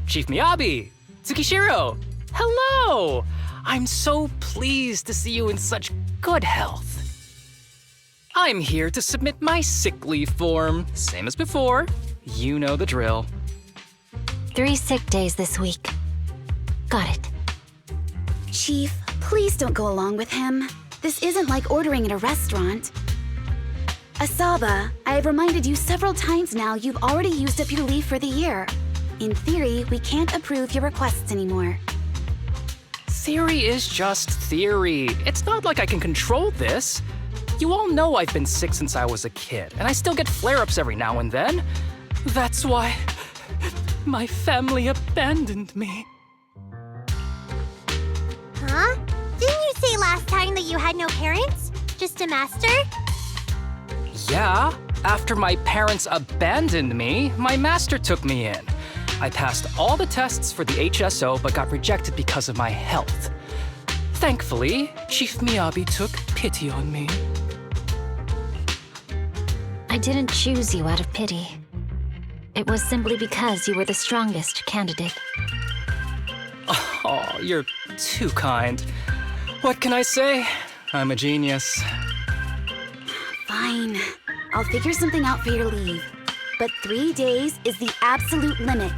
Chief Miyabi! Tsukishiro! Hello! I'm so pleased to see you in such good health. I'm here to submit my sick leave form. Same as before. You know the drill. 3 sick days this week. Got it. Chief, please don't go along with him. This isn't like ordering at a restaurant. Asaba, I have reminded you several times now you've already used up your leave for the year. In theory, we can't approve your requests anymore. Theory is just theory. It's not like I can control this. You all know I've been sick since I was a kid, and I still get flare-ups every now and then. That's why my family abandoned me. Huh? Didn't you say last time that you had no parents? Just a master? Yeah, after my parents abandoned me, my master took me in. I passed all the tests for the HSO but got rejected because of my health. Thankfully, Chief Miyabi took pity on me. I didn't choose you out of pity. It was simply because you were the strongest candidate. Oh, you're too kind. What can I say? I'm a genius. Fine. I'll figure something out for your leave. But 3 days is the absolute limit.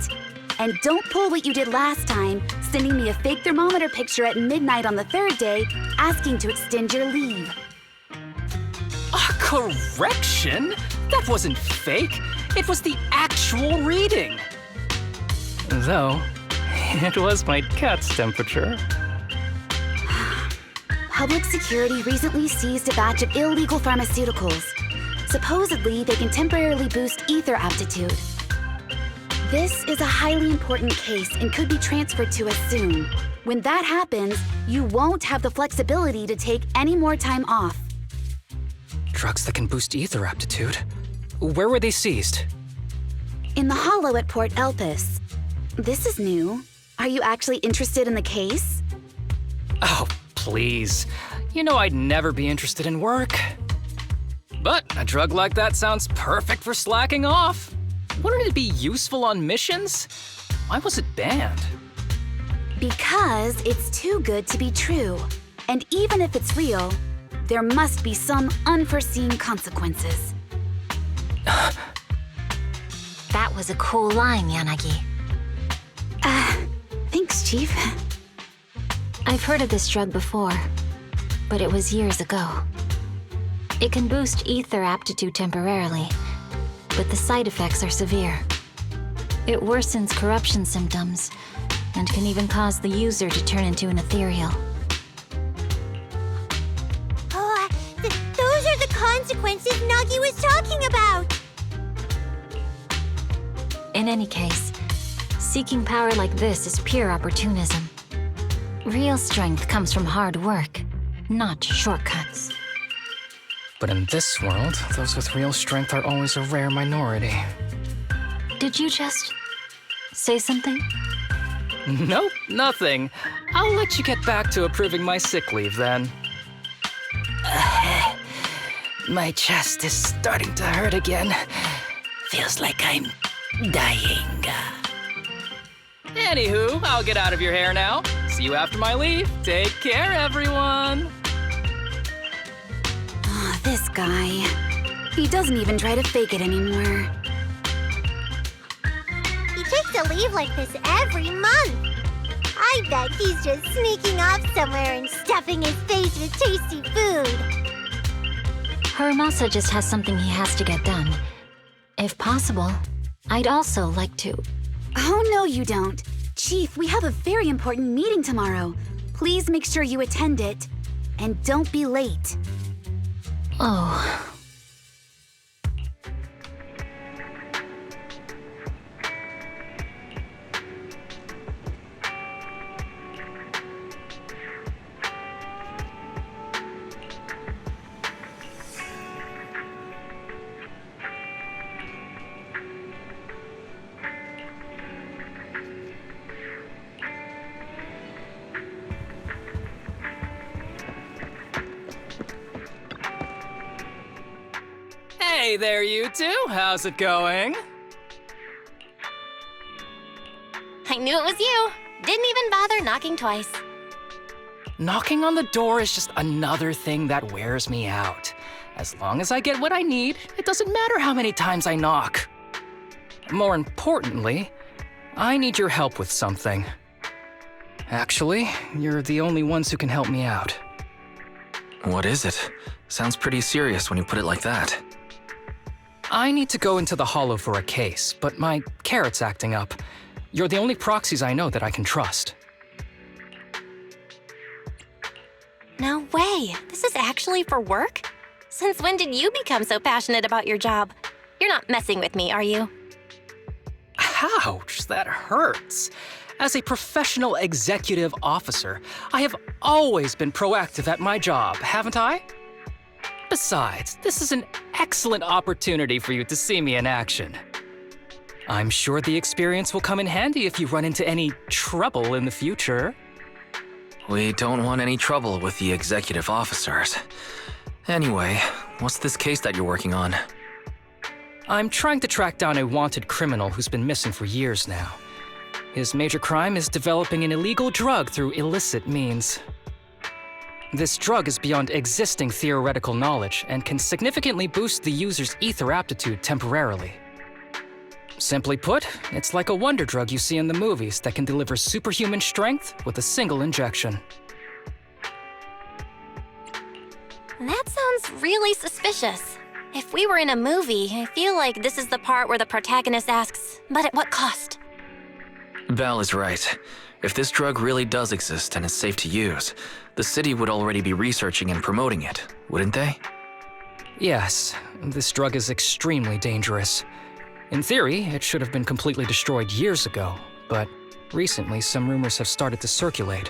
And don't pull what you did last time, sending me a fake thermometer picture at midnight on the 3rd day, asking to extend your leave. A correction? That wasn't fake. It was the actual reading. Though, it was my cat's temperature. Public security recently seized a batch of illegal pharmaceuticals. Supposedly, they can temporarily boost ether aptitude. This is a highly important case and could be transferred to us soon. When that happens, you won't have the flexibility to take any more time off. Drugs that can boost ether aptitude? Where were they seized? In the hollow at Port Elpis. This is new. Are you actually interested in the case? Oh, please. You know I'd never be interested in work. But a drug like that sounds perfect for slacking off. Wouldn't it be useful on missions? Why was it banned? Because it's too good to be true. And even if it's real, there must be some unforeseen consequences. That was a cool line, Yanagi. Thanks, Chief. I've heard of this drug before, but it was years ago. It can boost ether aptitude temporarily, but the side effects are severe. It worsens corruption symptoms, and can even cause the user to turn into an ethereal. Oh, those are the consequences Nagi was talking about! In any case, seeking power like this is pure opportunism. Real strength comes from hard work, not shortcuts. But in this world, those with real strength are always a rare minority. Did you just say something? Nope, nothing. I'll let you get back to approving my sick leave then. My chest is starting to hurt again. Feels like I'm dying. Anywho, I'll get out of your hair now. See you after my leave. Take care, everyone. This guy. He doesn't even try to fake it anymore. He takes a leave like this every month. I bet he's just sneaking off somewhere and stuffing his face with tasty food. Harumasa just has something he has to get done. If possible, I'd also like to... Oh, no, you don't. Chief, we have a very important meeting tomorrow. Please make sure you attend it. And don't be late. Oh... Hey there, you two. How's it going? I knew it was you. Didn't even bother knocking twice. Knocking on the door is just another thing that wears me out. As long as I get what I need, it doesn't matter how many times I knock. More importantly, I need your help with something. Actually, you're the only ones who can help me out. What is it? Sounds pretty serious when you put it like that. I need to go into the Hollow for a case, but my carrot's acting up. You're the only proxies I know that I can trust. No way. This is actually for work? Since when did you become so passionate about your job? You're not messing with me, are you? Ouch, that hurts. As a professional executive officer, I have always been proactive at my job, haven't I? Besides, this is an excellent opportunity for you to see me in action. I'm sure the experience will come in handy if you run into any trouble in the future. We don't want any trouble with the executive officers. Anyway, what's this case that you're working on? I'm trying to track down a wanted criminal who's been missing for years now. His major crime is developing an illegal drug through illicit means. This drug is beyond existing theoretical knowledge and can significantly boost the user's ether aptitude temporarily. Simply put, it's like a wonder drug you see in the movies that can deliver superhuman strength with a single injection. That sounds really suspicious. If we were in a movie, I feel like this is the part where the protagonist asks, but at what cost? Belle is right. If this drug really does exist and is safe to use, the city would already be researching and promoting it, wouldn't they? Yes, this drug is extremely dangerous. In theory, it should have been completely destroyed years ago, but recently some rumors have started to circulate.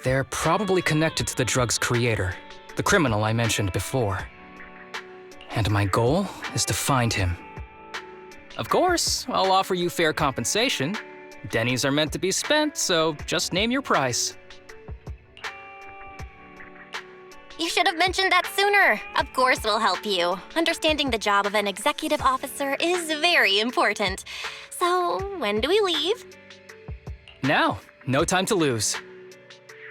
They're probably connected to the drug's creator, the criminal I mentioned before. And my goal is to find him. Of course, I'll offer you fair compensation. Dennies are meant to be spent, so just name your price. You should have mentioned that sooner. Of course we'll help you. Understanding the job of an executive officer is very important. So, when do we leave? Now, no time to lose.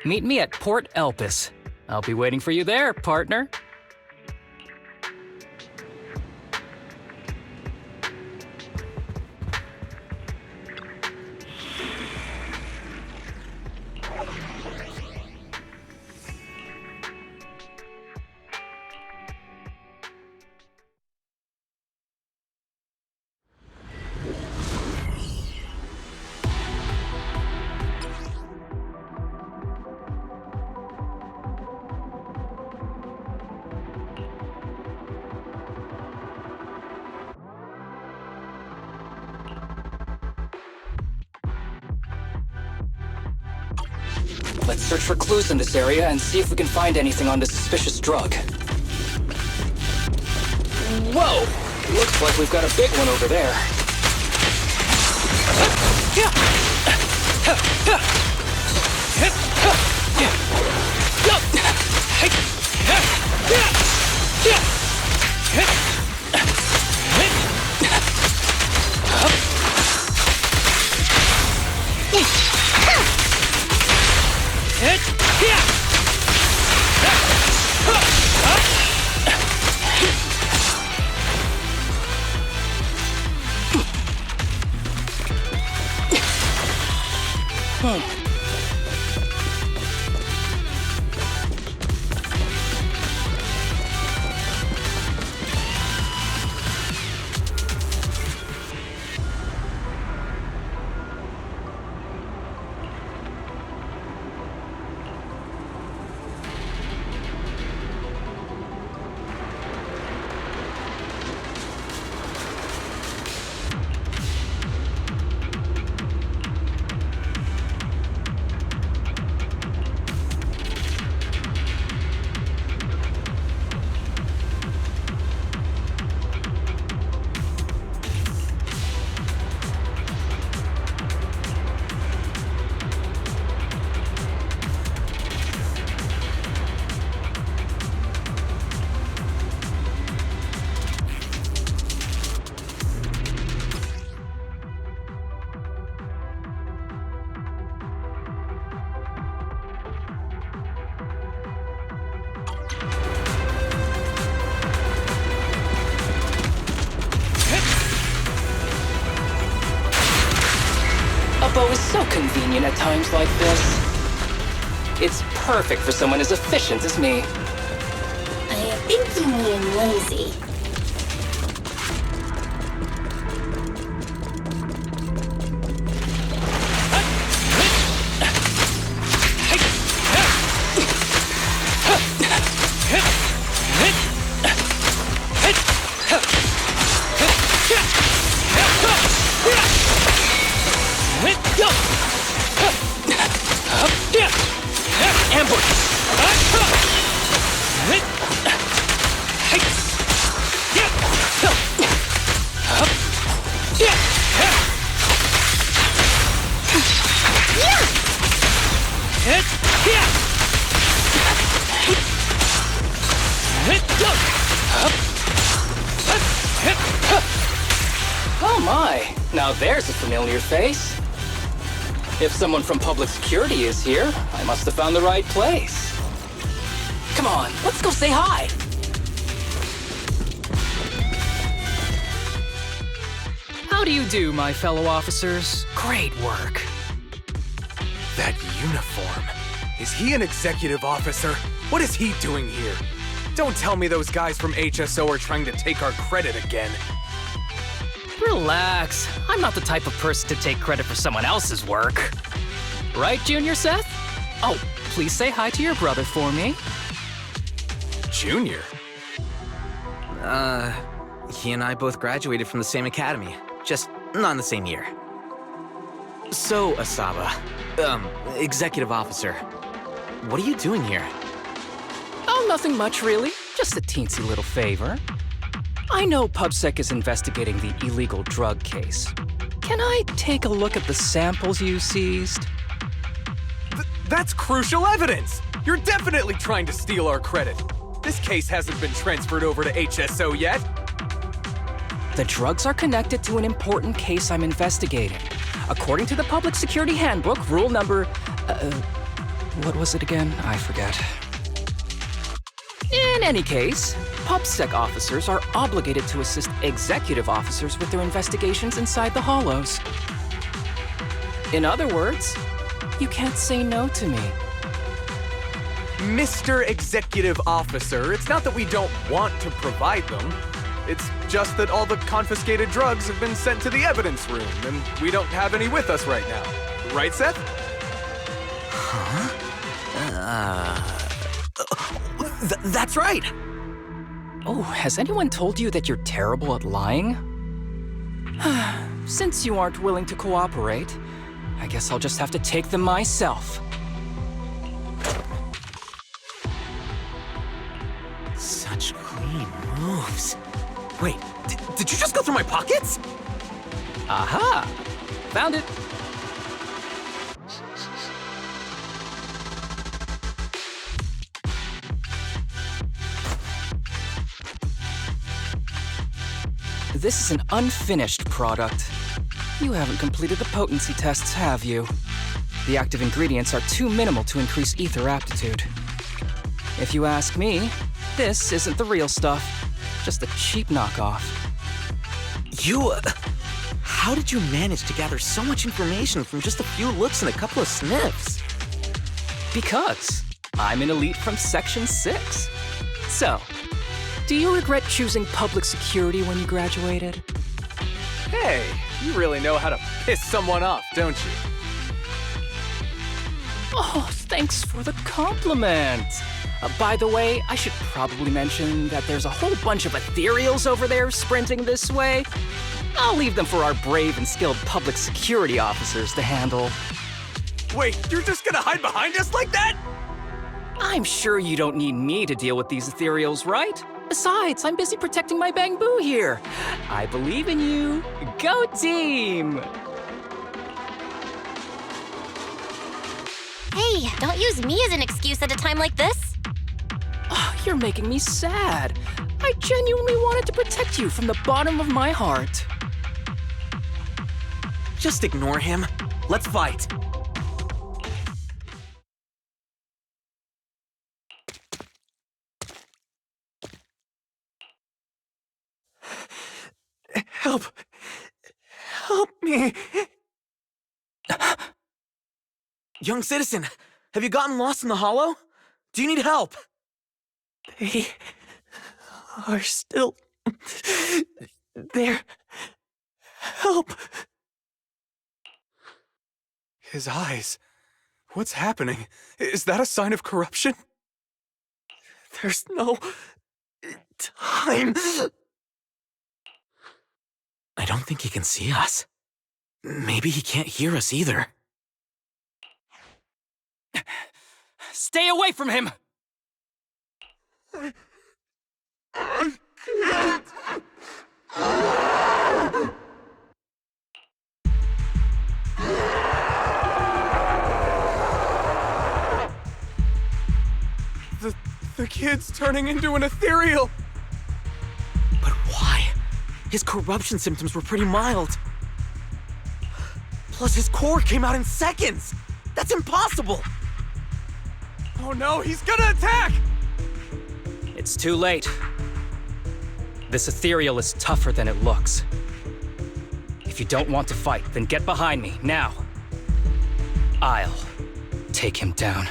Meet me at Port Elpis. I'll be waiting for you there, partner. Let's search for clues in this area and see if we can find anything on this suspicious drug. Whoa! Looks like we've got a big one over there. elbow is so convenient at times like this. It's perfect for someone as efficient as me. I think you mean lazy. Oh my, now there's a familiar face. If someone from public security is here, I must have found the right place. Come on, let's go say hi. How do you do, my fellow officers? Great work. That uniform. Is he an executive officer? What is he doing here? Don't tell me those guys from HSO are trying to take our credit again. Relax. I'm not the type of person to take credit for someone else's work. Right, Junior Seth? Oh, please say hi to your brother for me. Junior? He and I both graduated from the same academy, just not in the same year. So, Asaba, executive officer, what are you doing here? Oh, nothing much, really. Just a teensy little favor. I know PubSec is investigating the illegal drug case. Can I take a look at the samples you seized? That's crucial evidence! You're definitely trying to steal our credit. This case hasn't been transferred over to HSO yet. The drugs are connected to an important case I'm investigating. According to the Public Security Handbook, rule number... what was it again? I forget. In any case, PubSec officers are obligated to assist executive officers with their investigations inside the Hollows. In other words, you can't say no to me. Mr. Executive Officer, it's not that we don't want to provide them. It's just that all the confiscated drugs have been sent to the evidence room, and we don't have any with us right now. Right, Seth? That's right! Oh, has anyone told you that you're terrible at lying? Since you aren't willing to cooperate, I guess I'll just have to take them myself. Such clean moves. Wait, did you just go through my pockets? Aha! Found it! This is an unfinished product. You haven't completed the potency tests, have you? The active ingredients are too minimal to increase ether aptitude. If you ask me, this isn't the real stuff, just a cheap knockoff. How did you manage to gather so much information from just a few looks and a couple of sniffs? Because I'm an elite from Section 6. So, do you regret choosing public security when you graduated? Hey, you really know how to piss someone off, don't you? Oh, thanks for the compliment. By the way, I should probably mention that there's a whole bunch of ethereals over there sprinting this way. I'll leave them for our brave and skilled public security officers to handle. Wait, you're just gonna hide behind us like that? I'm sure you don't need me to deal with these ethereals, right? Besides, I'm busy protecting my Bang-Boo here. I believe in you. Go team! Hey, don't use me as an excuse at a time like this. Oh, you're making me sad. I genuinely wanted to protect you from the bottom of my heart. Just ignore him. Let's fight. Help! Help me! Young citizen, have you gotten lost in the hollow? Do you need help? They are still there. Help! His eyes. What's happening? Is that a sign of corruption? There's no time. I don't think he can see us. Maybe he can't hear us either. Stay away from him! The kid's turning into an ethereal! But why? His corruption symptoms were pretty mild. Plus, his core came out in seconds! That's impossible! Oh no, he's gonna attack! It's too late. This ethereal is tougher than it looks. If you don't want to fight, then get behind me, now. I'll take him down.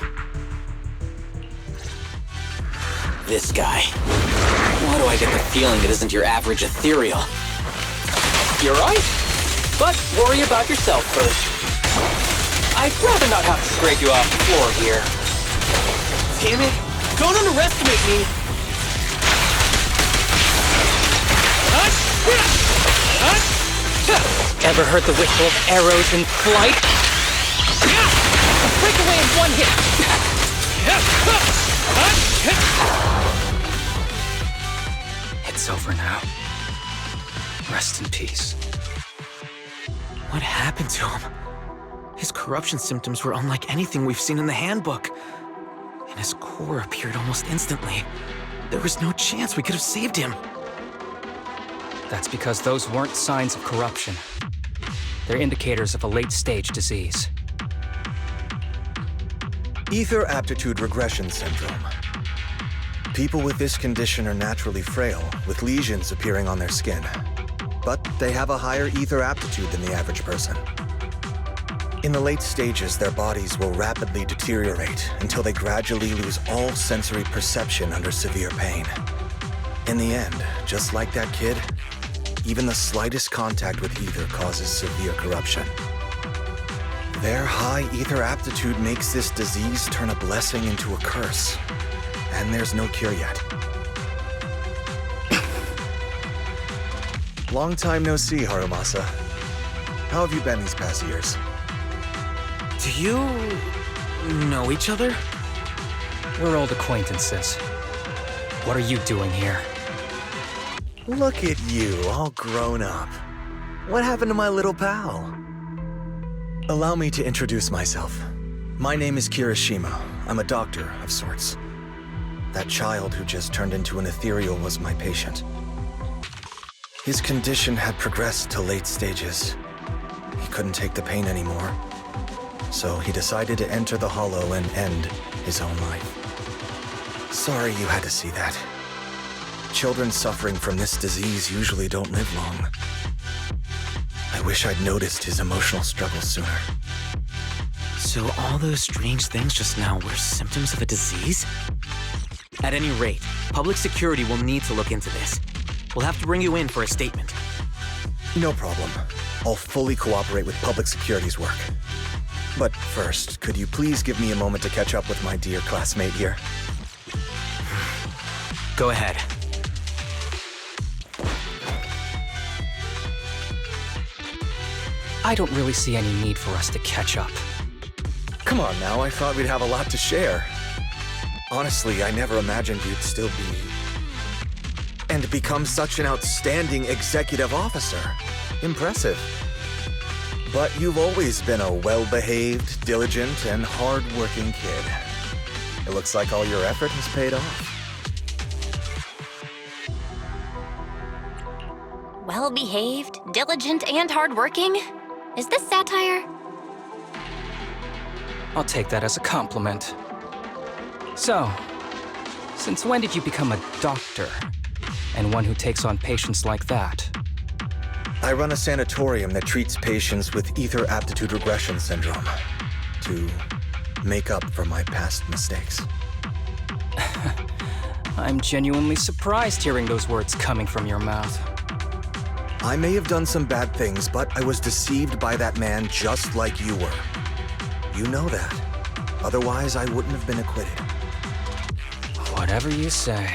This guy. Why do I get the feeling it isn't your average ethereal? You're right. But worry about yourself first. I'd rather not have to scrape you off the floor here. Damn it! Don't underestimate me! Ever heard the whistle of arrows in flight? A breakaway in one hit! It's over now. Rest in peace. What happened to him? His corruption symptoms were unlike anything we've seen in the handbook. And his core appeared almost instantly. There was no chance we could have saved him. That's because those weren't signs of corruption. They're indicators of a late-stage disease. Ether aptitude regression syndrome. People with this condition are naturally frail, with lesions appearing on their skin. But they have a higher ether aptitude than the average person. In the late stages, their bodies will rapidly deteriorate until they gradually lose all sensory perception under severe pain. In the end, just like that kid, even the slightest contact with ether causes severe corruption. Their high ether aptitude makes this disease turn a blessing into a curse. And there's no cure yet. Long time no see, Harumasa. How have you been these past years? Do you know each other? We're old acquaintances. What are you doing here? Look at you, all grown up. What happened to my little pal? Allow me to introduce myself. My name is Kirishima. I'm a doctor of sorts. That child who just turned into an ethereal was my patient. His condition had progressed to late stages. He couldn't take the pain anymore. So he decided to enter the Hollow and end his own life. Sorry you had to see that. Children suffering from this disease usually don't live long. I wish I'd noticed his emotional struggles sooner. So all those strange things just now were symptoms of a disease? At any rate, public security will need to look into this. We'll have to bring you in for a statement. No problem. I'll fully cooperate with public security's work. But first, could you please give me a moment to catch up with my dear classmate here? Go ahead. I don't really see any need for us to catch up. Come on now, I thought we'd have a lot to share. Honestly, I never imagined you'd still be... and become such an outstanding executive officer. Impressive. But you've always been a well-behaved, diligent, and hard-working kid. It looks like all your effort has paid off. Well-behaved, diligent, and hardworking? Is this satire? I'll take that as a compliment. So, since when did you become a doctor? And one who takes on patients like that? I run a sanatorium that treats patients with ether aptitude regression syndrome. To make up for my past mistakes. I'm genuinely surprised hearing those words coming from your mouth. I may have done some bad things, but I was deceived by that man just like you were. You know that. Otherwise, I wouldn't have been acquitted. Whatever you say.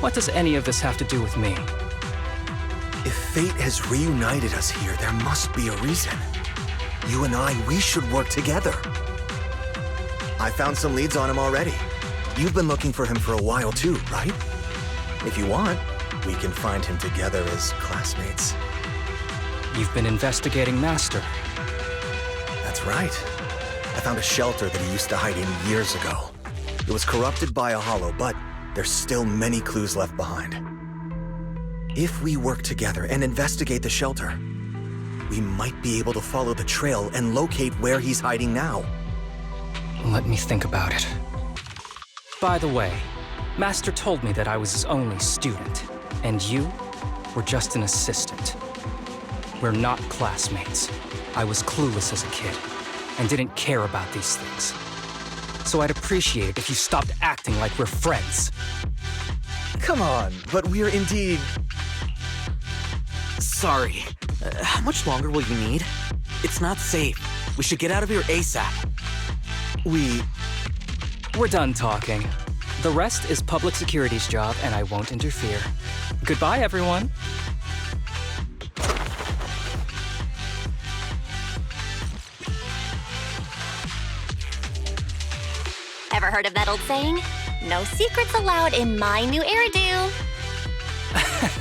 What does any of this have to do with me? If fate has reunited us here, there must be a reason. You and I, we should work together. I found some leads on him already. You've been looking for him for a while too, right? If you want, we can find him together as classmates. You've been investigating Master. That's right. I found a shelter that he used to hide in years ago. It was corrupted by a hollow, but there's still many clues left behind. If we work together and investigate the shelter, we might be able to follow the trail and locate where he's hiding now. Let me think about it. By the way, Master told me that I was his only student, and you were just an assistant. We're not classmates. I was clueless as a kid, and didn't care about these things. So I'd appreciate it if you stopped acting like we're friends. Come on, but we're indeed... Sorry. How much longer will you need? It's not safe. We should get out of here ASAP. We're done talking. The rest is public security's job, and I won't interfere. Goodbye, everyone. Ever heard of that old saying? No secrets allowed in my new hairdo.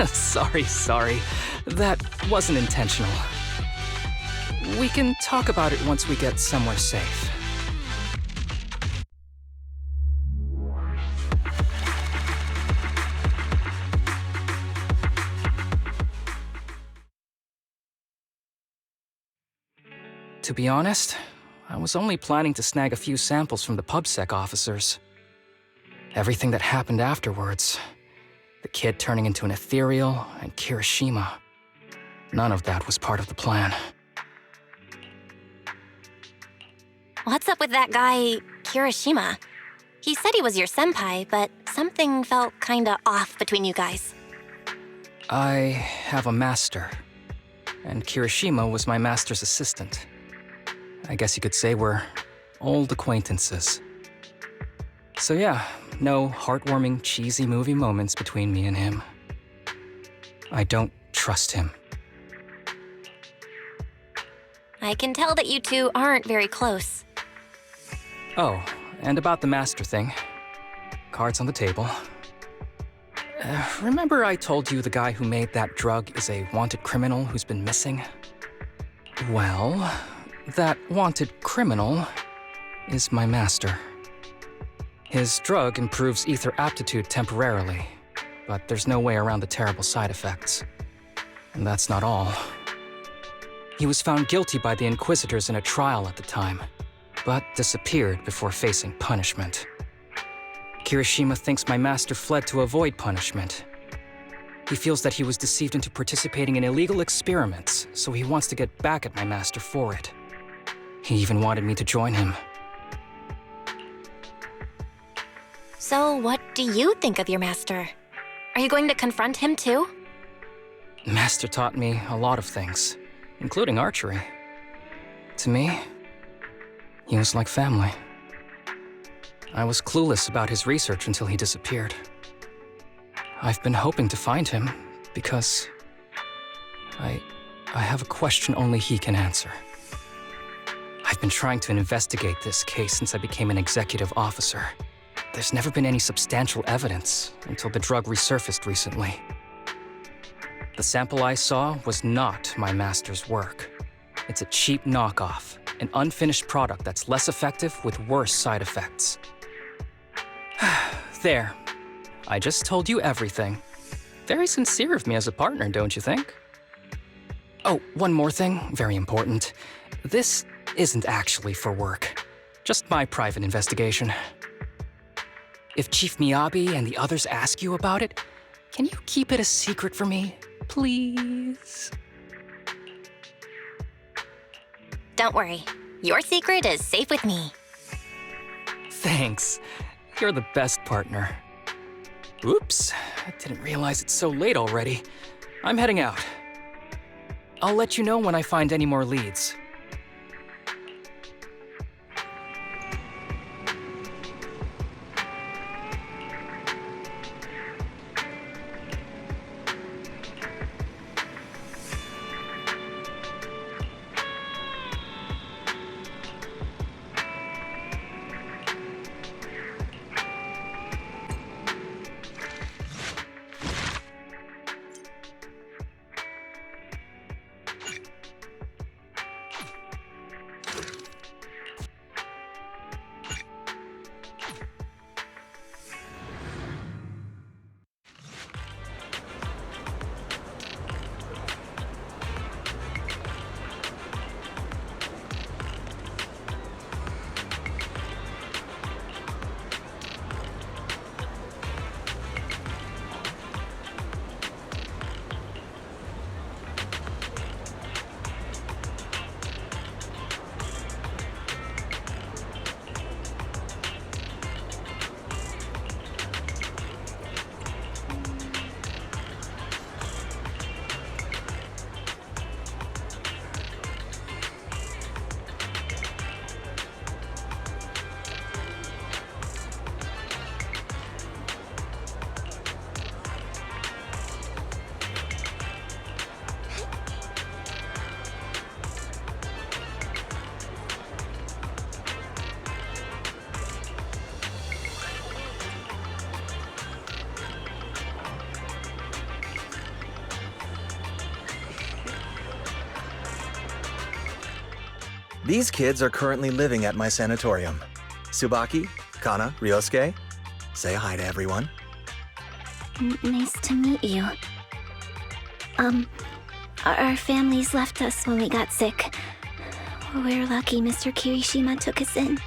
Sorry. That wasn't intentional. We can talk about it once we get somewhere safe. To be honest, I was only planning to snag a few samples from the PubSec officers. Everything that happened afterwards, the kid turning into an ethereal, and Kirishima, none of that was part of the plan. What's up with that guy, Kirishima? He said he was your senpai, but something felt kinda off between you guys. I have a master, and Kirishima was my master's assistant. I guess you could say we're old acquaintances. So yeah, no heartwarming, cheesy movie moments between me and him. I don't trust him. I can tell that you two aren't very close. Oh, and about the master thing. Cards on the table. Remember I told you the guy who made that drug is a wanted criminal who's been missing? Well, that wanted criminal is my master. His drug improves ether aptitude temporarily, but there's no way around the terrible side effects. And that's not all. He was found guilty by the Inquisitors in a trial at the time, but disappeared before facing punishment. Kirishima thinks my master fled to avoid punishment. He feels that he was deceived into participating in illegal experiments, so he wants to get back at my master for it. He even wanted me to join him. So what do you think of your master? Are you going to confront him too? Master taught me a lot of things, including archery. To me, he was like family. I was clueless about his research until he disappeared. I've been hoping to find him because I have a question only he can answer. I've been trying to investigate this case since I became an executive officer. There's never been any substantial evidence until the drug resurfaced recently. The sample I saw was not my master's work. It's a cheap knockoff, an unfinished product that's less effective with worse side effects. There. I just told you everything. Very sincere of me as a partner, don't you think? Oh, one more thing, very important. This isn't actually for work. Just my private investigation. If Chief Miyabi and the others ask you about it, can you keep it a secret for me, please? Don't worry. Your secret is safe with me. Thanks. You're the best partner. Oops, I didn't realize it's so late already. I'm heading out. I'll let you know when I find any more leads. These kids are currently living at my sanatorium. Tsubaki, Kana, Ryosuke, say hi to everyone. Nice to meet you. Our families left us when we got sick. We're lucky Mr. Kirishima took us in.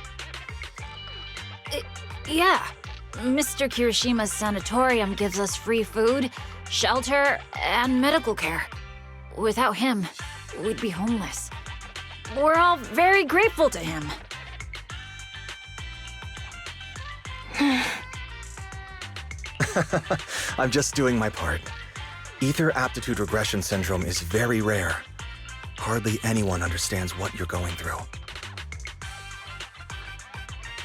Yeah. Mr. Kirishima's sanatorium gives us free food, shelter, and medical care. Without him, we'd be homeless. We're all very grateful to him. I'm just doing my part. Ether aptitude regression syndrome is very rare. Hardly anyone understands what you're going through.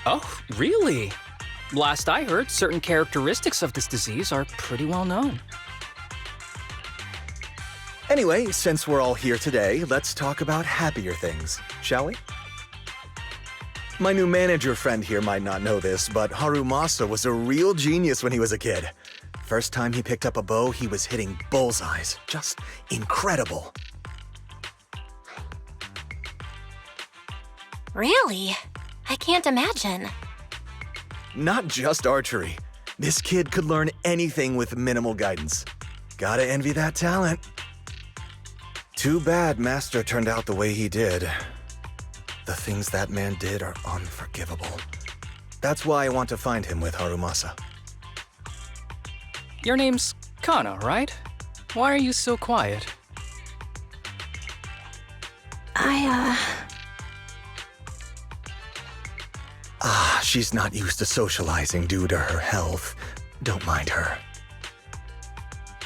Oh, really? Last I heard, certain characteristics of this disease are pretty well known. Anyway, since we're all here today, let's talk about happier things, shall we? My new manager friend here might not know this, but Harumasa was a real genius when he was a kid. First time he picked up a bow, he was hitting bullseyes. Just incredible. Really? I can't imagine. Not just archery. This kid could learn anything with minimal guidance. Gotta envy that talent. Too bad Master turned out the way he did. The things that man did are unforgivable. That's why I want to find him with Harumasa. Your name's Kana, right? Why are you so quiet? She's not used to socializing due to her health. Don't mind her.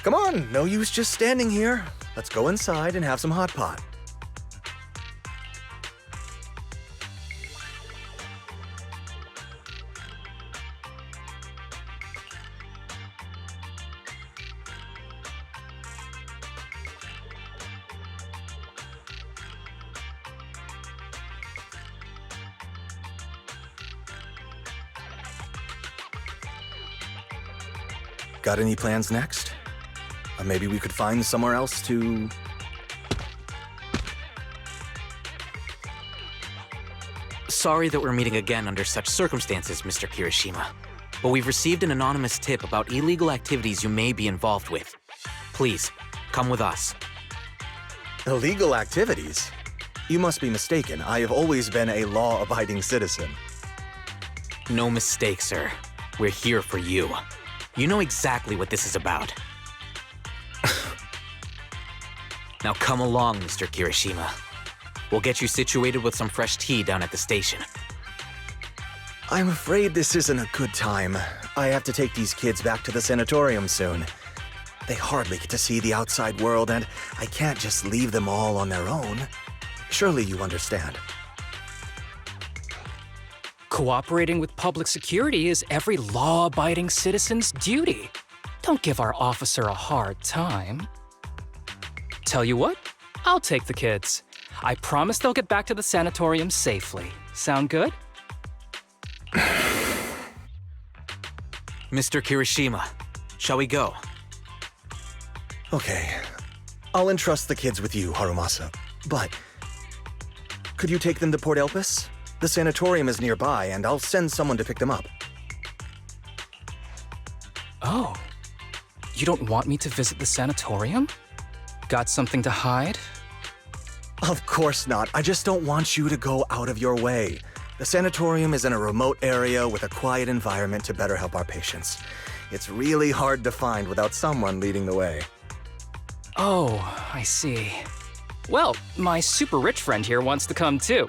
Come on, no use just standing here. Let's go inside and have some hot pot. Got any plans next? Maybe we could find somewhere else to... Sorry that we're meeting again under such circumstances, Mr. Kirishima. But we've received an anonymous tip about illegal activities you may be involved with. Please, come with us. Illegal activities? You must be mistaken. I have always been a law-abiding citizen. No mistake, sir. We're here for you. You know exactly what this is about. Now come along, Mr. Kirishima. We'll get you situated with some fresh tea down at the station. I'm afraid this isn't a good time. I have to take these kids back to the sanatorium soon. They hardly get to see the outside world, and I can't just leave them all on their own. Surely you understand. Cooperating with public security is every law-abiding citizen's duty. Don't give our officer a hard time. Tell you what, I'll take the kids. I promise they'll get back to the sanatorium safely. Sound good? Mr. Kirishima, shall we go? Okay. I'll entrust the kids with you, Harumasa. But could you take them to Port Elpis? The sanatorium is nearby, and I'll send someone to pick them up. Oh. You don't want me to visit the sanatorium? Got something to hide? Of course not. I just don't want you to go out of your way. The sanatorium is in a remote area with a quiet environment to better help our patients. It's really hard to find without someone leading the way. Oh, I see. Well, my super rich friend here wants to come too.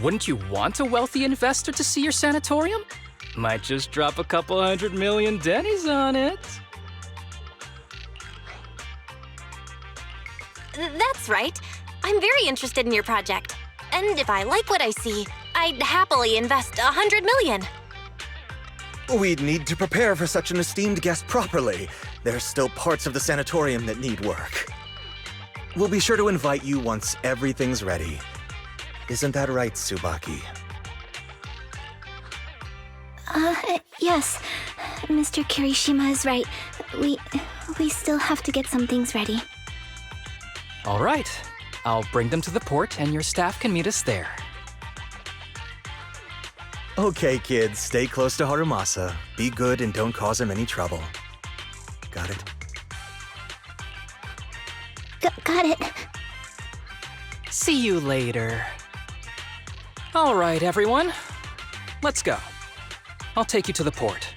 Wouldn't you want a wealthy investor to see your sanatorium? Might just drop a couple 100 million dennies on it. That's right. I'm very interested in your project. And if I like what I see, I'd happily invest 100 million. We'd need to prepare for such an esteemed guest properly. There's still parts of the sanatorium that need work. We'll be sure to invite you once everything's ready. Isn't that right, Tsubaki? Yes. Mr. Kirishima is right. We still have to get some things ready. All right. I'll bring them to the port and your staff can meet us there. Okay, kids, stay close to Harumasa. Be good and don't cause him any trouble. Got it? Got it. See you later. All right, everyone. Let's go. I'll take you to the port.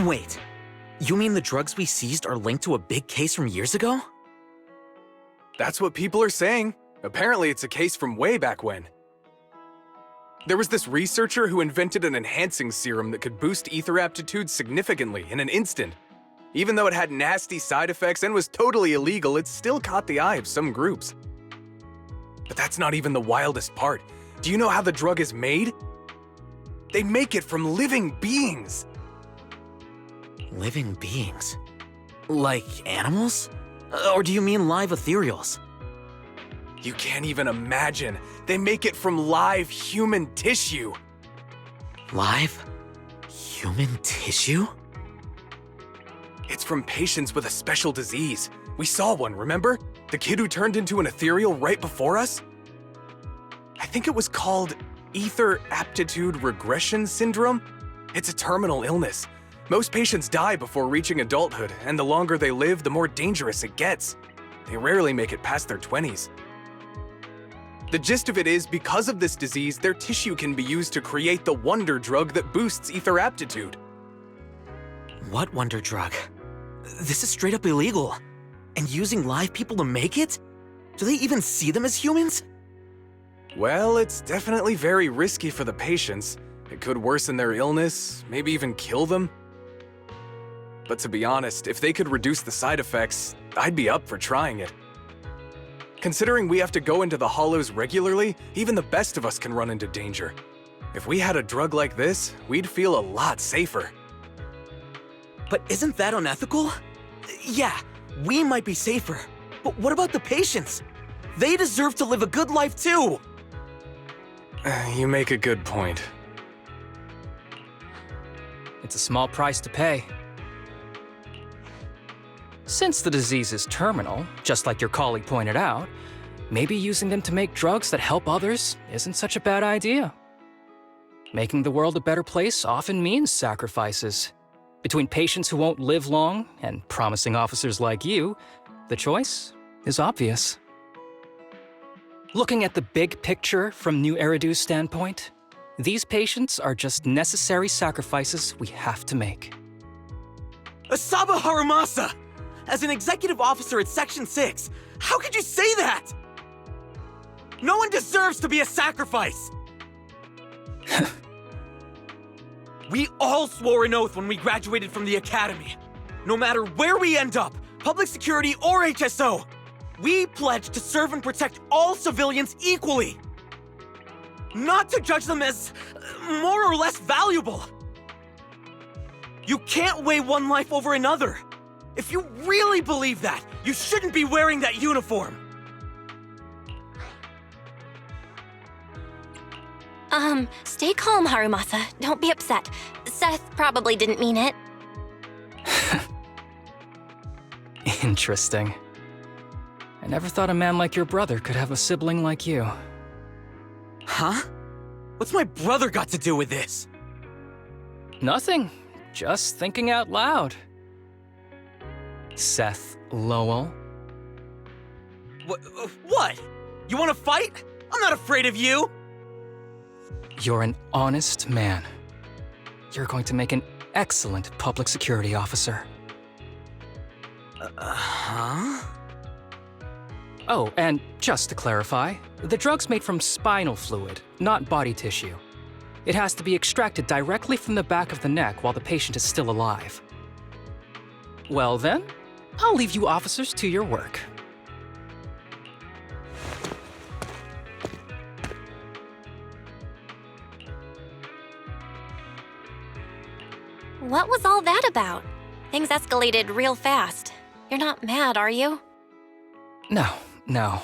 Wait, you mean the drugs we seized are linked to a big case from years ago? That's what people are saying. Apparently it's a case from way back when. There was this researcher who invented an enhancing serum that could boost ether aptitude significantly in an instant. Even though it had nasty side effects and was totally illegal, it still caught the eye of some groups. But that's not even the wildest part. Do you know how the drug is made? They make it from living beings. Living beings? Like animals? Or do you mean live ethereals? You can't even imagine. They make it from live human tissue. Live? Human tissue? It's from patients with a special disease. We saw one, remember? The kid who turned into an ethereal right before us? I think it was called ether aptitude regression syndrome. It's a terminal illness. Most patients die before reaching adulthood, and the longer they live, the more dangerous it gets. They rarely make it past their 20s. The gist of it is, because of this disease, their tissue can be used to create the wonder drug that boosts ether aptitude. What wonder drug? This is straight up illegal. And using live people to make it? Do they even see them as humans? Well, it's definitely very risky for the patients. It could worsen their illness, maybe even kill them. But to be honest, if they could reduce the side effects, I'd be up for trying it. Considering we have to go into the hollows regularly, even the best of us can run into danger. If we had a drug like this, we'd feel a lot safer. But isn't that unethical? Yeah, we might be safer, but what about the patients? They deserve to live a good life too! You make a good point. It's a small price to pay. Since the disease is terminal, just like your colleague pointed out, maybe using them to make drugs that help others isn't such a bad idea. Making the world a better place often means sacrifices. Between patients who won't live long and promising officers like you, the choice is obvious. Looking at the big picture from New Eridu's standpoint, these patients are just necessary sacrifices we have to make. Asaba Harumasa! As an executive officer at Section 6, how could you say that? No one deserves to be a sacrifice! We all swore an oath when we graduated from the academy. No matter where we end up, public security or HSO, we pledge to serve and protect all civilians equally. Not to judge them as more or less valuable. You can't weigh one life over another. If you really believe that, you shouldn't be wearing that uniform. Stay calm, Harumasa. Don't be upset. Seth probably didn't mean it. Interesting. I never thought a man like your brother could have a sibling like you. Huh? What's my brother got to do with this? Nothing. Just thinking out loud. Seth Lowell. What? You want to fight? I'm not afraid of you! You're an honest man. You're going to make an excellent public security officer. Huh? Oh, and just to clarify, the drug's made from spinal fluid, not body tissue. It has to be extracted directly from the back of the neck while the patient is still alive. Well then, I'll leave you officers to your work. What was all that about? Things escalated real fast. You're not mad, are you? No.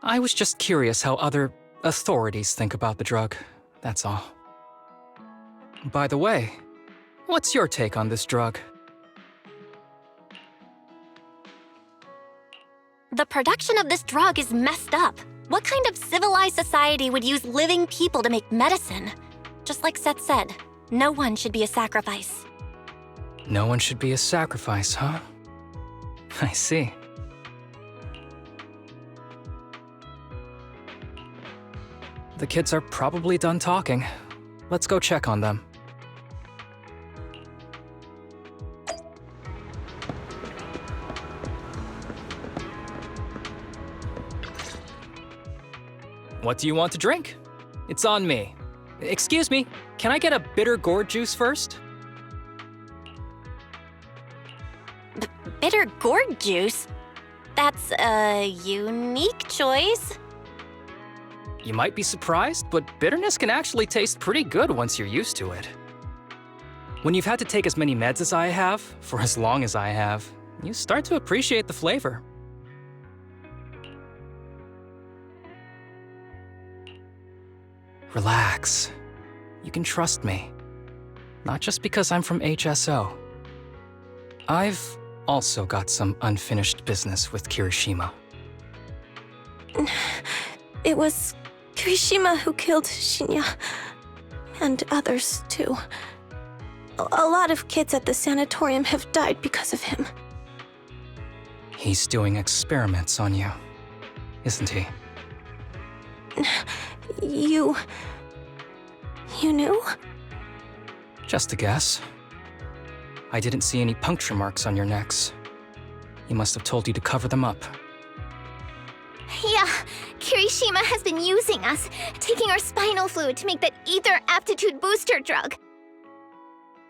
I was just curious how other authorities think about the drug, that's all. By the way, what's your take on this drug? The production of this drug is messed up. What kind of civilized society would use living people to make medicine? Just like Seth said, no one should be a sacrifice. No one should be a sacrifice, huh? I see. The kids are probably done talking. Let's go check on them. What do you want to drink? It's on me. Excuse me, can I get a bitter gourd juice first? Bitter gourd juice? That's a unique choice. You might be surprised, but bitterness can actually taste pretty good once you're used to it. When you've had to take as many meds as I have, for as long as I have, you start to appreciate the flavor. Relax. You can trust me. Not just because I'm from HSO. I've also got some unfinished business with Kirishima. It was Kirishima who killed Shinya. And others, too. A lot of kids at the sanatorium have died because of him. He's doing experiments on you, isn't he? You knew? Just a guess. I didn't see any puncture marks on your necks. He must have told you to cover them up. Yeah, Kirishima has been using us, taking our spinal fluid to make that ether aptitude booster drug.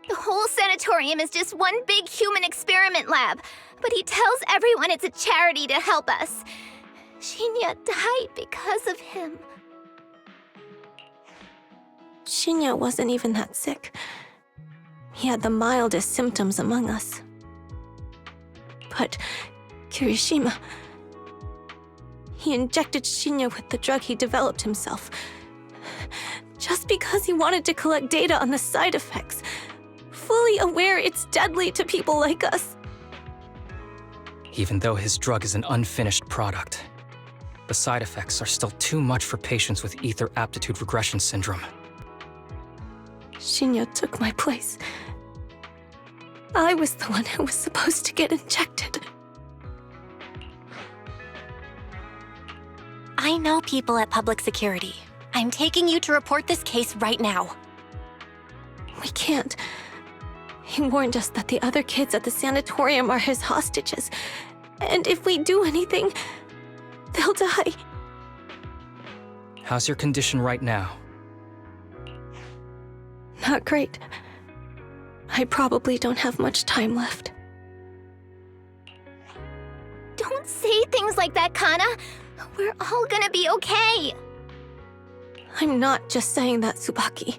The whole sanatorium is just one big human experiment lab, but he tells everyone it's a charity to help us. Shinya died because of him. Shinya wasn't even that sick. He had the mildest symptoms among us. But Kirishima... he injected Shinya with the drug he developed himself. Just because he wanted to collect data on the side effects, fully aware it's deadly to people like us. Even though his drug is an unfinished product, the side effects are still too much for patients with ether aptitude regression syndrome. Shinya took my place. I was the one who was supposed to get injected. I know people at public security. I'm taking you to report this case right now. We can't. He warned us that the other kids at the sanatorium are his hostages. And if we do anything, they'll die. How's your condition right now? Not great. I probably don't have much time left. Don't say things like that, Kana. We're all gonna be okay. I'm not just saying that, Tsubaki.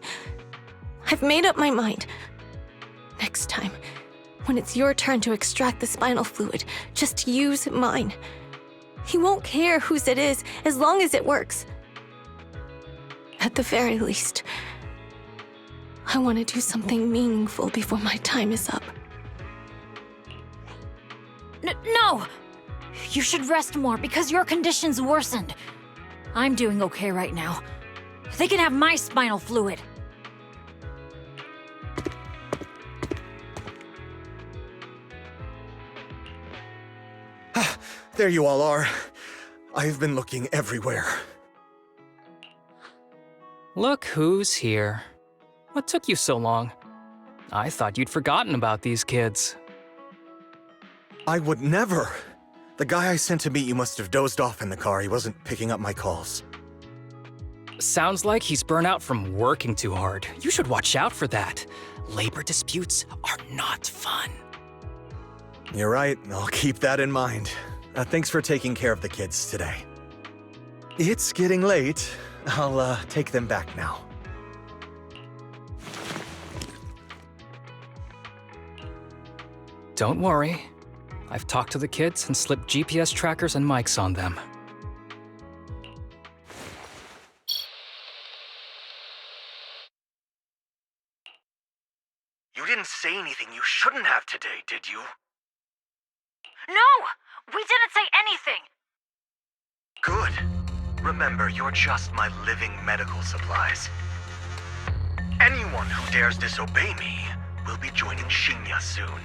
I've made up my mind. Next time, when it's your turn to extract the spinal fluid, just use mine. He won't care whose it is, as long as it works. At the very least, I want to do something meaningful before my time is up. No! You should rest more because your condition's worsened. I'm doing okay right now. They can have my spinal fluid. There you all are. I've been looking everywhere. Look who's here. What took you so long? I thought you'd forgotten about these kids. I would never. The guy I sent to meet you must have dozed off in the car. He wasn't picking up my calls. Sounds like he's burnt out from working too hard. You should watch out for that. Labor disputes are not fun. You're right. I'll keep that in mind. Thanks for taking care of the kids today. It's getting late. I'll take them back now. Don't worry. I've talked to the kids and slipped GPS trackers and mics on them. You didn't say anything you shouldn't have today, did you? No! We didn't say anything! Good. Remember, you're just my living medical supplies. Anyone who dares disobey me will be joining Shinya soon.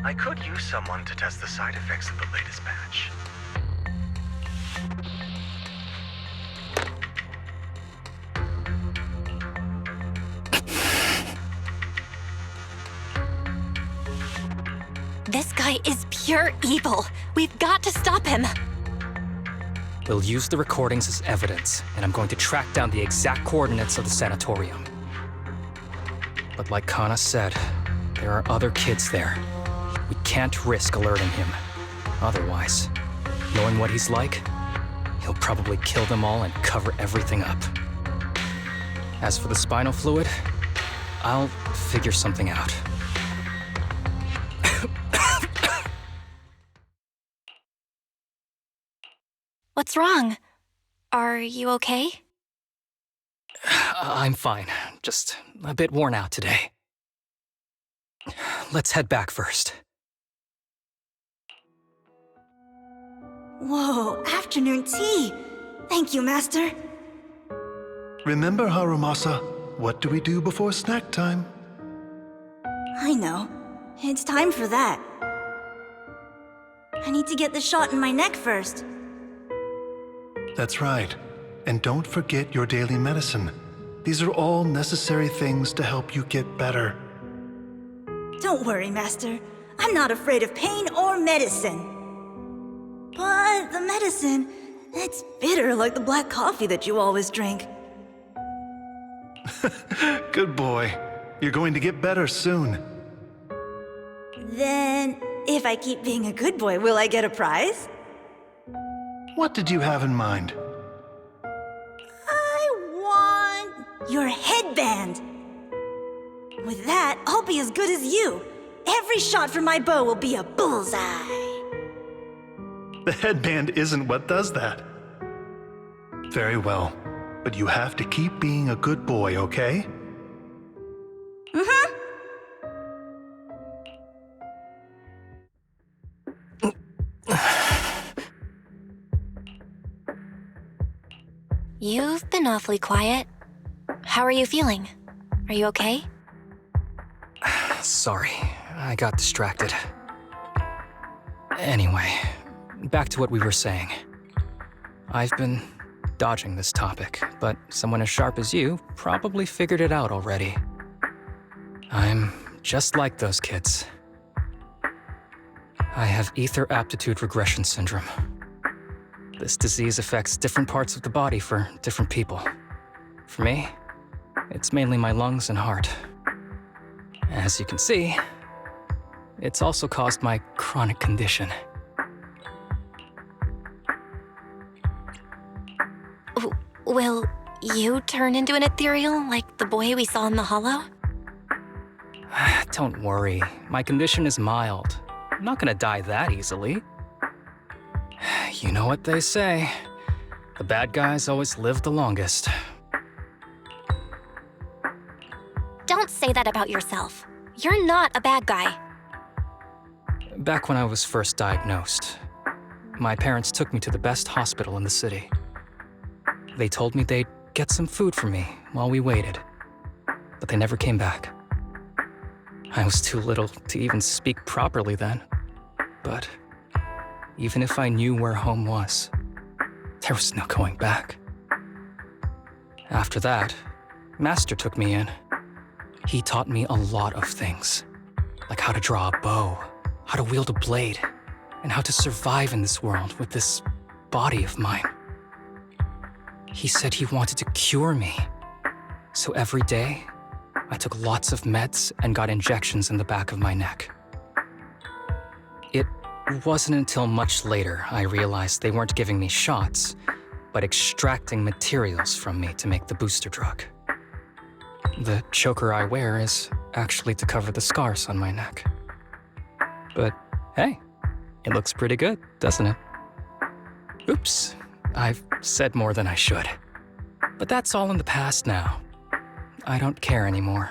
I could use someone to test the side effects of the latest batch. This guy is pure evil. We've got to stop him. We'll use the recordings as evidence, and I'm going to track down the exact coordinates of the sanatorium. But like Kana said, there are other kids there. We can't risk alerting him. Otherwise, knowing what he's like, he'll probably kill them all and cover everything up. As for the spinal fluid, I'll figure something out. What's wrong? Are you okay? I'm fine, just a bit worn out today. Let's head back first. Whoa, afternoon tea! Thank you, Master. Remember, Harumasa, what do we do before snack time? I know. It's time for that. I need to get the shot in my neck first. That's right. And don't forget your daily medicine. These are all necessary things to help you get better. Don't worry, Master. I'm not afraid of pain or medicine. But the medicine, it's bitter like the black coffee that you always drink. Good boy. You're going to get better soon. Then, if I keep being a good boy, will I get a prize? What did you have in mind? I want your headband. With that, I'll be as good as you. Every shot from my bow will be a bullseye. The headband isn't what does that. Very well, but you have to keep being a good boy, okay? Mm-hmm. You've been awfully quiet. How are you feeling? Are you okay? Sorry, I got distracted. Anyway, back to what we were saying. I've been dodging this topic, but someone as sharp as you probably figured it out already. I'm just like those kids. I have ether aptitude regression syndrome. This disease affects different parts of the body for different people. For me, it's mainly my lungs and heart. As you can see, it's also caused my chronic condition. Will you turn into an ethereal like the boy we saw in the hollow? Don't worry, my condition is mild. I'm not gonna die that easily. You know what they say, the bad guys always live the longest. Don't say that about yourself. You're not a bad guy. Back when I was first diagnosed, my parents took me to the best hospital in the city. They told me they'd get some food for me while we waited, but they never came back. I was too little to even speak properly then, but even if I knew where home was, there was no going back. After that, Master took me in. He taught me a lot of things, like how to draw a bow, how to wield a blade, and how to survive in this world with this body of mine. He said he wanted to cure me, so every day, I took lots of meds and got injections in the back of my neck. It wasn't until much later I realized they weren't giving me shots, but extracting materials from me to make the booster drug. The choker I wear is actually to cover the scars on my neck. But hey, it looks pretty good, doesn't it? Oops, I've said more than I should. But that's all in the past now. I don't care anymore.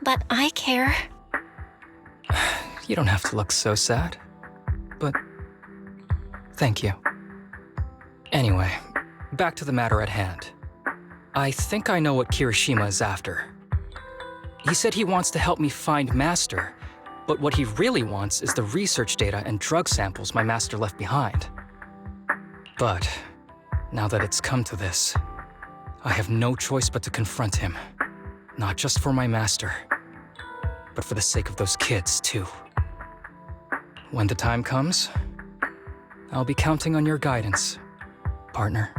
But I care. You don't have to look so sad. But thank you. Anyway, back to the matter at hand. I think I know what Kirishima is after. He said he wants to help me find Master, but what he really wants is the research data and drug samples my master left behind. But now that it's come to this, I have no choice but to confront him. Not just for my master, but for the sake of those kids, too. When the time comes, I'll be counting on your guidance, partner.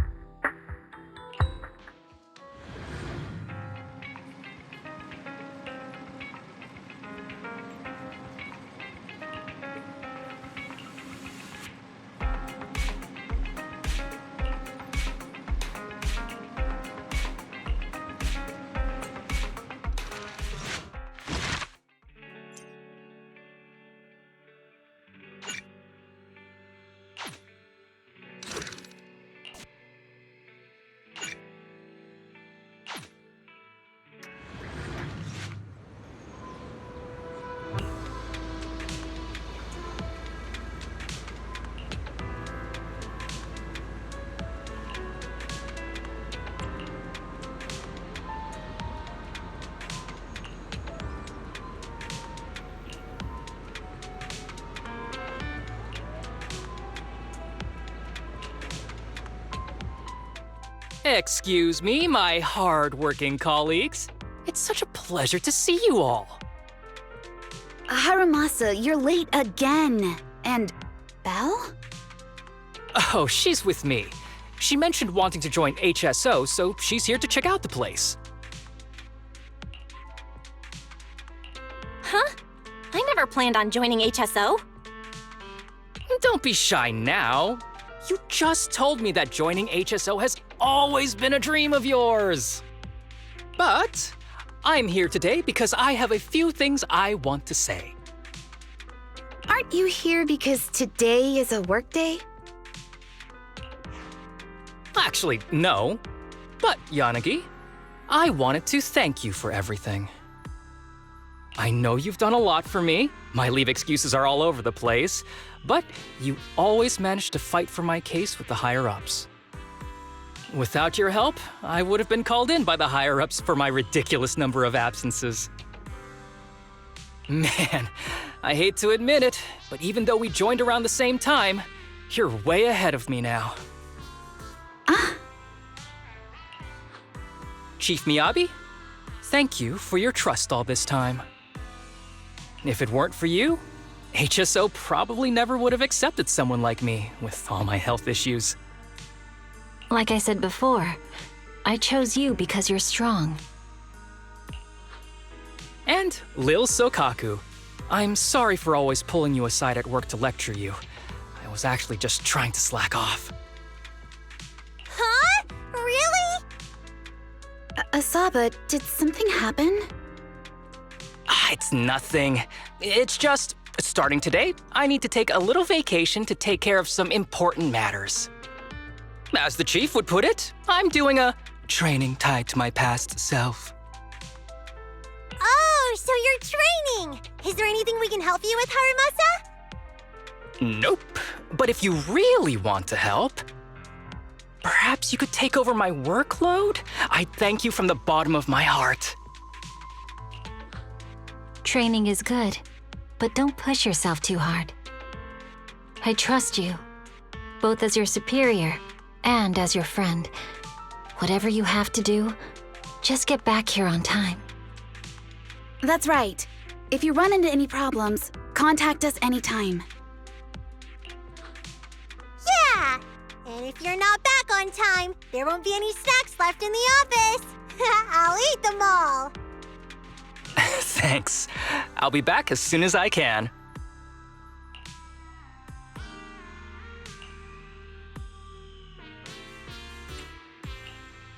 Excuse me, my hard-working colleagues. It's such a pleasure to see you all. Harumasa, you're late again. And Belle? Oh, she's with me. She mentioned wanting to join HSO, so she's here to check out the place. Huh? I never planned on joining HSO. Don't be shy now. You just told me that joining HSO has always been a dream of yours. But I'm here today because I have a few things I want to say. Aren't you here because today is a work day? Actually, no. But, Yanagi, I wanted to thank you for everything. I know you've done a lot for me. My leave excuses are all over the place. But you always managed to fight for my case with the higher-ups. Without your help, I would have been called in by the higher-ups for my ridiculous number of absences. Man, I hate to admit it, but even though we joined around the same time, you're way ahead of me now. Chief Miyabi, thank you for your trust all this time. If it weren't for you, HSO probably never would have accepted someone like me with all my health issues. Like I said before, I chose you because you're strong. And Lil Sokaku, I'm sorry for always pulling you aside at work to lecture you. I was actually just trying to slack off. Huh? Really? Asaba, did something happen? It's nothing. It's just, starting today, I need to take a little vacation to take care of some important matters. As the chief would put it, I'm doing a training tied to my past self. Oh, so you're training! Is there anything we can help you with, Harumasa? Nope. But if you really want to help, perhaps you could take over my workload? I'd thank you from the bottom of my heart. Training is good, but don't push yourself too hard. I trust you, both as your superior and as your friend. Whatever you have to do, just get back here on time. That's right. If you run into any problems, contact us anytime. Yeah! And if you're not back on time, there won't be any snacks left in the office. I'll eat them all. Thanks. I'll be back as soon as I can.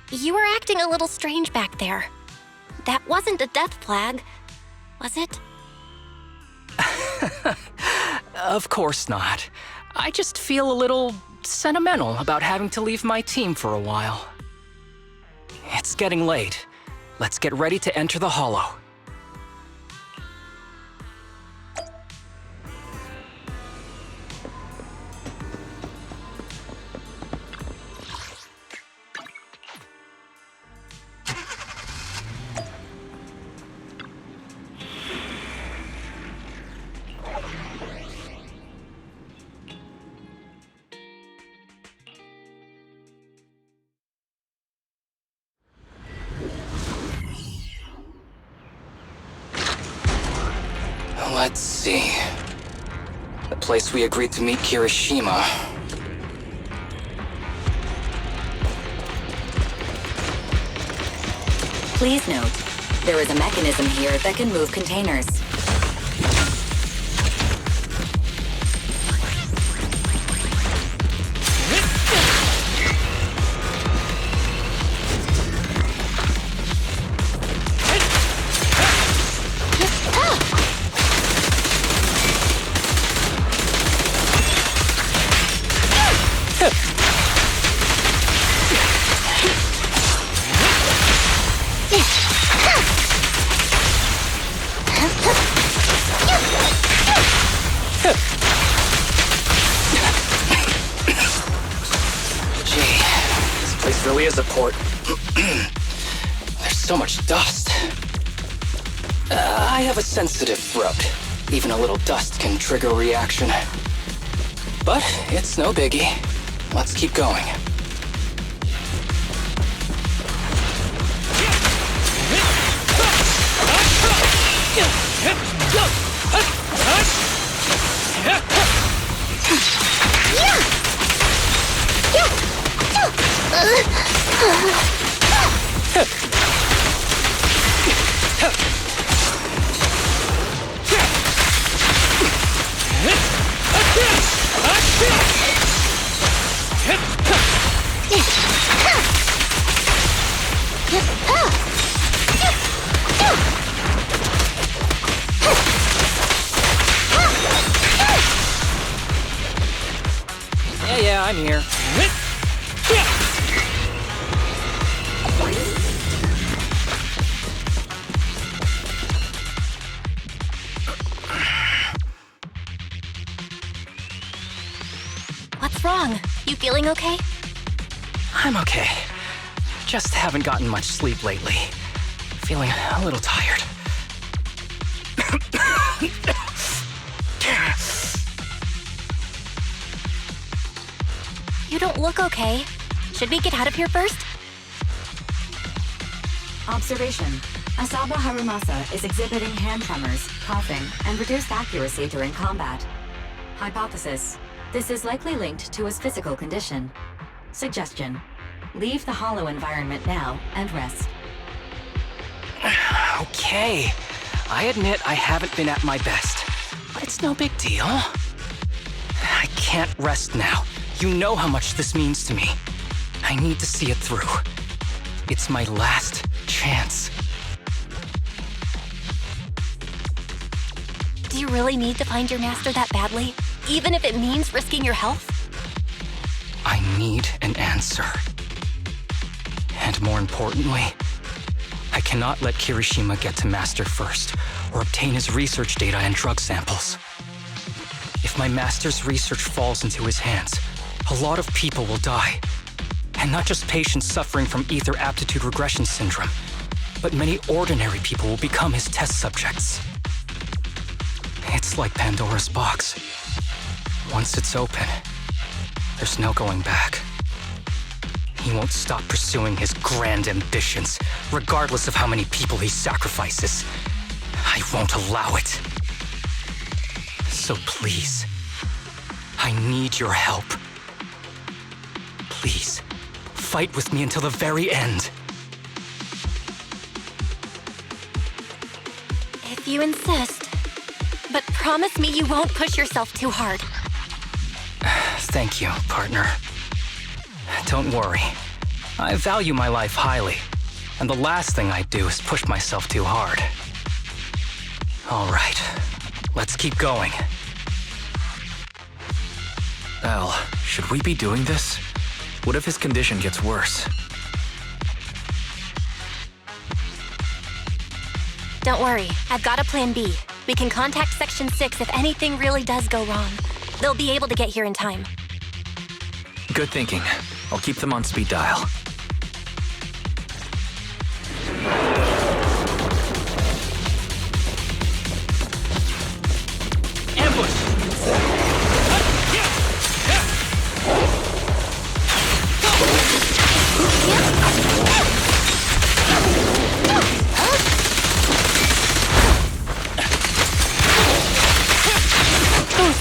You were acting a little strange back there. That wasn't a death flag, was it? Of course not. I just feel a little sentimental about having to leave my team for a while. It's getting late. Let's get ready to enter the Hollow. Let's see. The place we agreed to meet Kirishima. Please note, there is a mechanism here that can move containers. Really is a port. There's so much dust. I have a sensitive throat. Even a little dust can trigger a reaction. But it's no biggie. Let's keep going. Yeah, I'm here. What's wrong? You feeling okay? I'm okay. Just haven't gotten much sleep lately. Feeling a little tired. You don't look okay. Should we get out of here first? Observation. Asaba Harumasa is exhibiting hand tremors, coughing, and reduced accuracy during combat. Hypothesis. This is likely linked to his physical condition. Suggestion. Leave the hollow environment now and rest. Okay. I admit I haven't been at my best, but it's no big deal. I can't rest now. You know how much this means to me. I need to see it through. It's my last chance. Do you really need to find your master that badly? Even if it means risking your health? I need an answer. And more importantly, I cannot let Kirishima get to Master first, or obtain his research data and drug samples. If my master's research falls into his hands, a lot of people will die. And not just patients suffering from ether aptitude regression syndrome, but many ordinary people will become his test subjects. It's like Pandora's box. Once it's open, there's no going back. He won't stop pursuing his grand ambitions, regardless of how many people he sacrifices. I won't allow it. So please, I need your help. Please, fight with me until the very end. If you insist. But promise me you won't push yourself too hard. Thank you, partner. Don't worry. I value my life highly, and the last thing I do is push myself too hard. All right, let's keep going. Al, should we be doing this? What if his condition gets worse? Don't worry, I've got a plan B. We can contact Section 6 if anything really does go wrong. They'll be able to get here in time. Good thinking. I'll keep them on speed dial.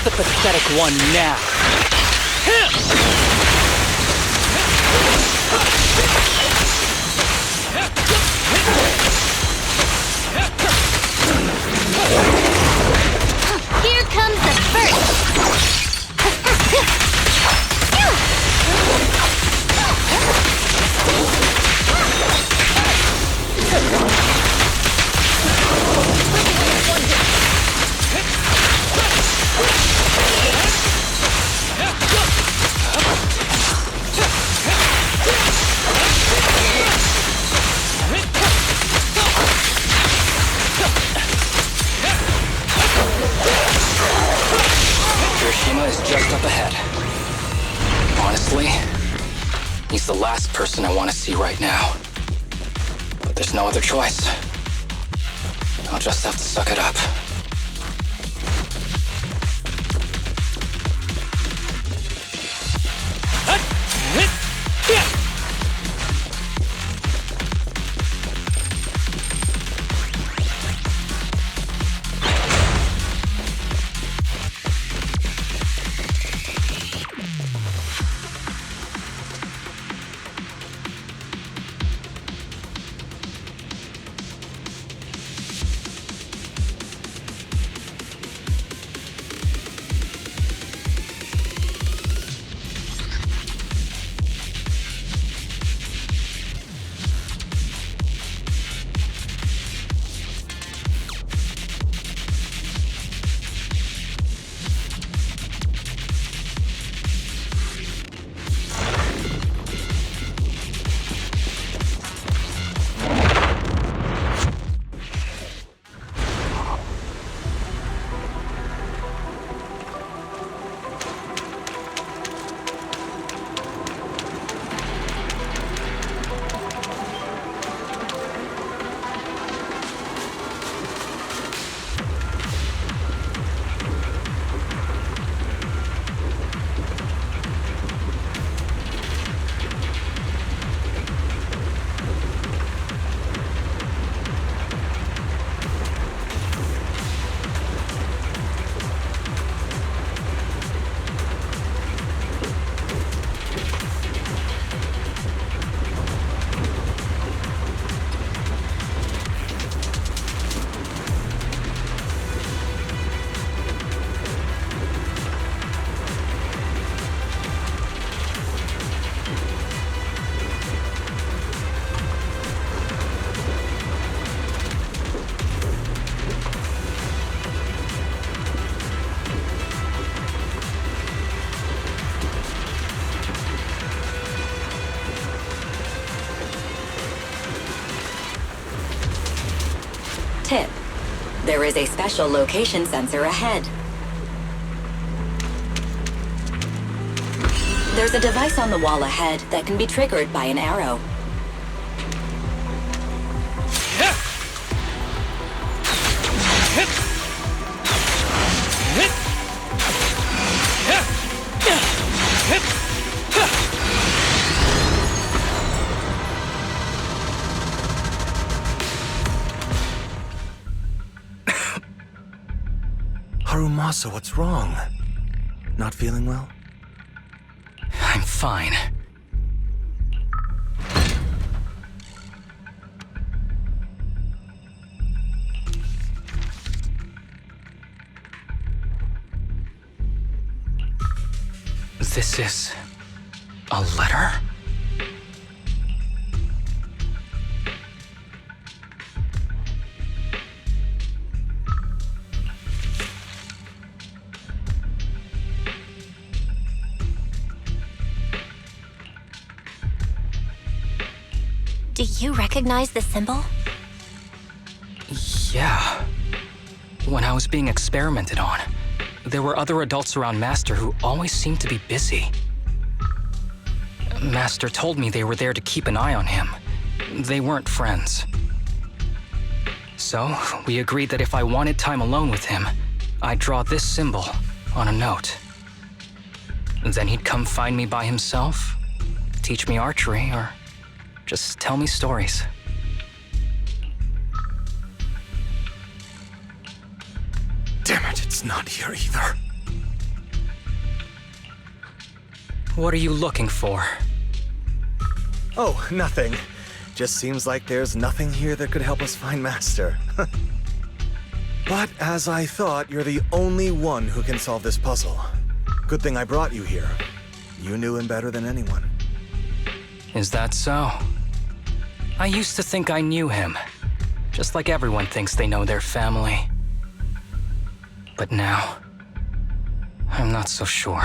Who's the pathetic one now? Here comes the first! Hiroshima is just up ahead. Honestly, he's the last person I want to see right now. But there's no other choice. I'll just have to suck it up. Tip: there is a special location sensor ahead. There's a device on the wall ahead that can be triggered by an arrow. Harumasa, what's wrong? Not feeling well? I'm fine. This is a letter? Do you recognize the symbol? Yeah. When I was being experimented on, there were other adults around Master who always seemed to be busy. Master told me they were there to keep an eye on him. They weren't friends. So, we agreed that if I wanted time alone with him, I'd draw this symbol on a note. Then he'd come find me by himself, teach me archery, or just tell me stories. Damn it, it's not here either. What are you looking for? Oh, nothing. Just seems like there's nothing here that could help us find Master. But as I thought, you're the only one who can solve this puzzle. Good thing I brought you here. You knew him better than anyone. Is that so? I used to think I knew him. Just like everyone thinks they know their family. But now, I'm not so sure.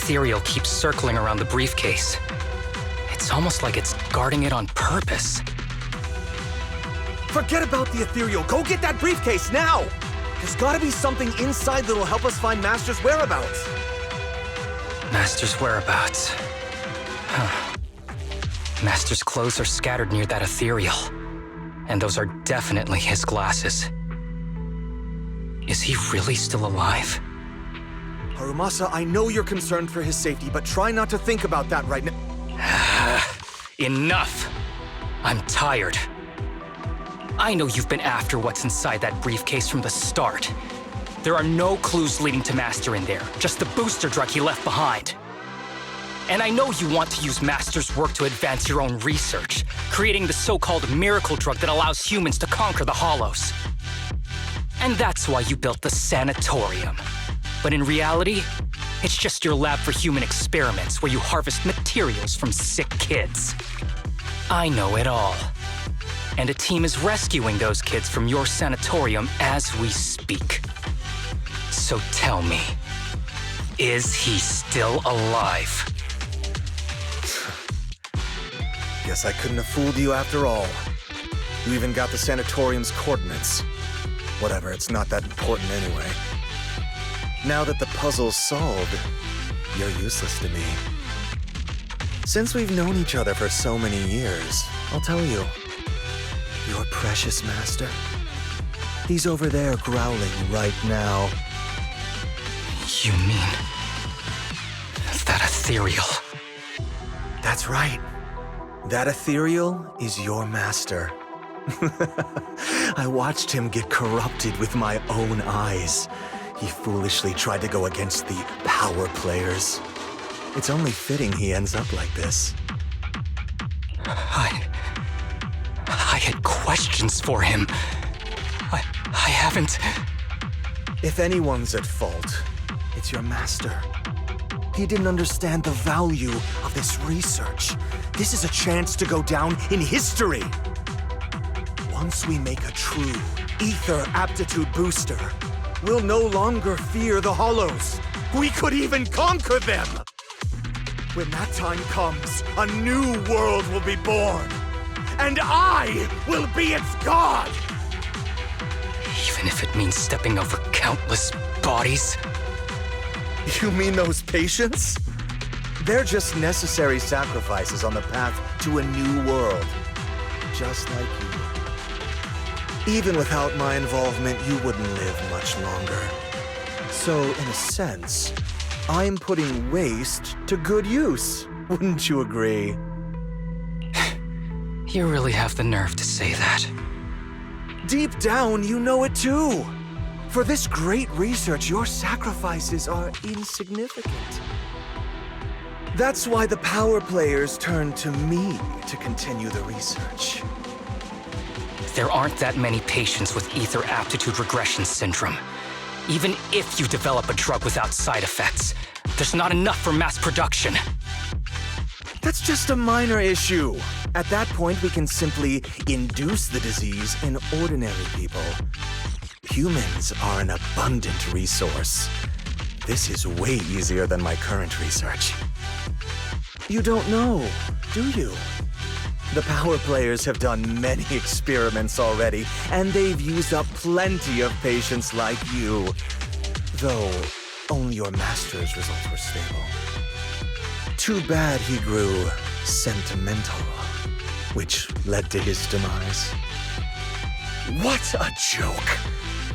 Ethereal keeps circling around the briefcase. It's almost like it's guarding it on purpose. Forget about the ethereal. Go get that briefcase now! There's gotta be something inside that'll help us find Master's whereabouts. Master's whereabouts. Huh. Master's clothes are scattered near that ethereal. And those are definitely his glasses. Is he really still alive? Harumasa, I know you're concerned for his safety, but try not to think about that right now. Enough! I'm tired. I know you've been after what's inside that briefcase from the start. There are no clues leading to Master in there, just the booster drug he left behind. And I know you want to use Master's work to advance your own research, creating the so-called miracle drug that allows humans to conquer the Hollows. And that's why you built the sanatorium. But in reality, it's just your lab for human experiments where you harvest materials from sick kids. I know it all. And a team is rescuing those kids from your sanatorium as we speak. So tell me, is he still alive? Guess I couldn't have fooled you after all. You even got the sanatorium's coordinates. Whatever, it's not that important anyway. Now that the puzzle's solved, you're useless to me. Since we've known each other for so many years, I'll tell you. Your precious master? He's over there growling right now. You mean... that ethereal? That's right. That ethereal is your master. I watched him get corrupted with my own eyes. He foolishly tried to go against the power players. It's only fitting he ends up like this. I had questions for him. I haven't... If anyone's at fault, it's your master. He didn't understand the value of this research. This is a chance to go down in history. Once we make a true ether aptitude booster, we'll no longer fear the Hollows. We could even conquer them! When that time comes, a new world will be born. And I will be its god! Even if it means stepping over countless bodies? You mean those patients? They're just necessary sacrifices on the path to a new world. Just like you. Even without my involvement, you wouldn't live much longer. So, in a sense, I'm putting waste to good use. Wouldn't you agree? You really have the nerve to say that. Deep down, you know it too. For this great research, your sacrifices are insignificant. That's why the power players turn to me to continue the research. There aren't that many patients with ether aptitude regression syndrome. Even if you develop a drug without side effects, there's not enough for mass production. That's just a minor issue. At that point, we can simply induce the disease in ordinary people. Humans are an abundant resource. This is way easier than my current research. You don't know, do you? The power players have done many experiments already, and they've used up plenty of patients like you. Though, only your master's results were stable. Too bad he grew sentimental, which led to his demise. What a joke!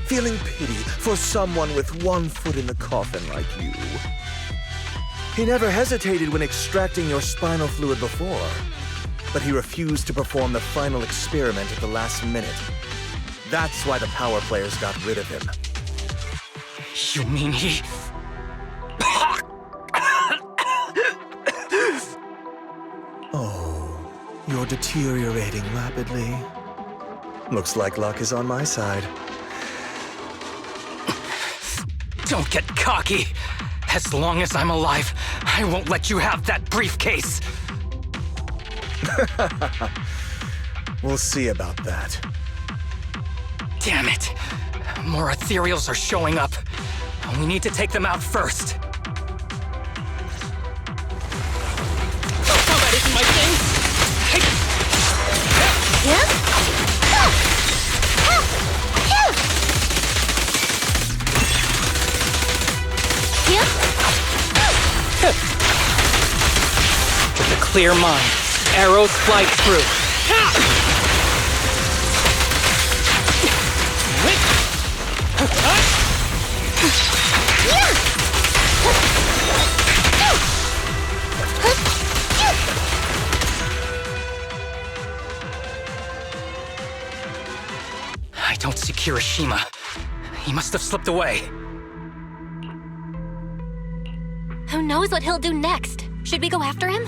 Feeling pity for someone with one foot in the coffin like you. He never hesitated when extracting your spinal fluid before, but he refused to perform the final experiment at the last minute. That's why the power players got rid of him. You mean he... Oh, you're deteriorating rapidly. Looks like luck is on my side. Don't get cocky. As long as I'm alive, I won't let you have that briefcase. We'll see about that. Damn it. More ethereals are showing up. We need to take them out first. Oh, that isn't my thing. With a clear mind, arrows fly through. I don't see Kirishima. He must have slipped away. Who knows what he'll do next? Should we go after him?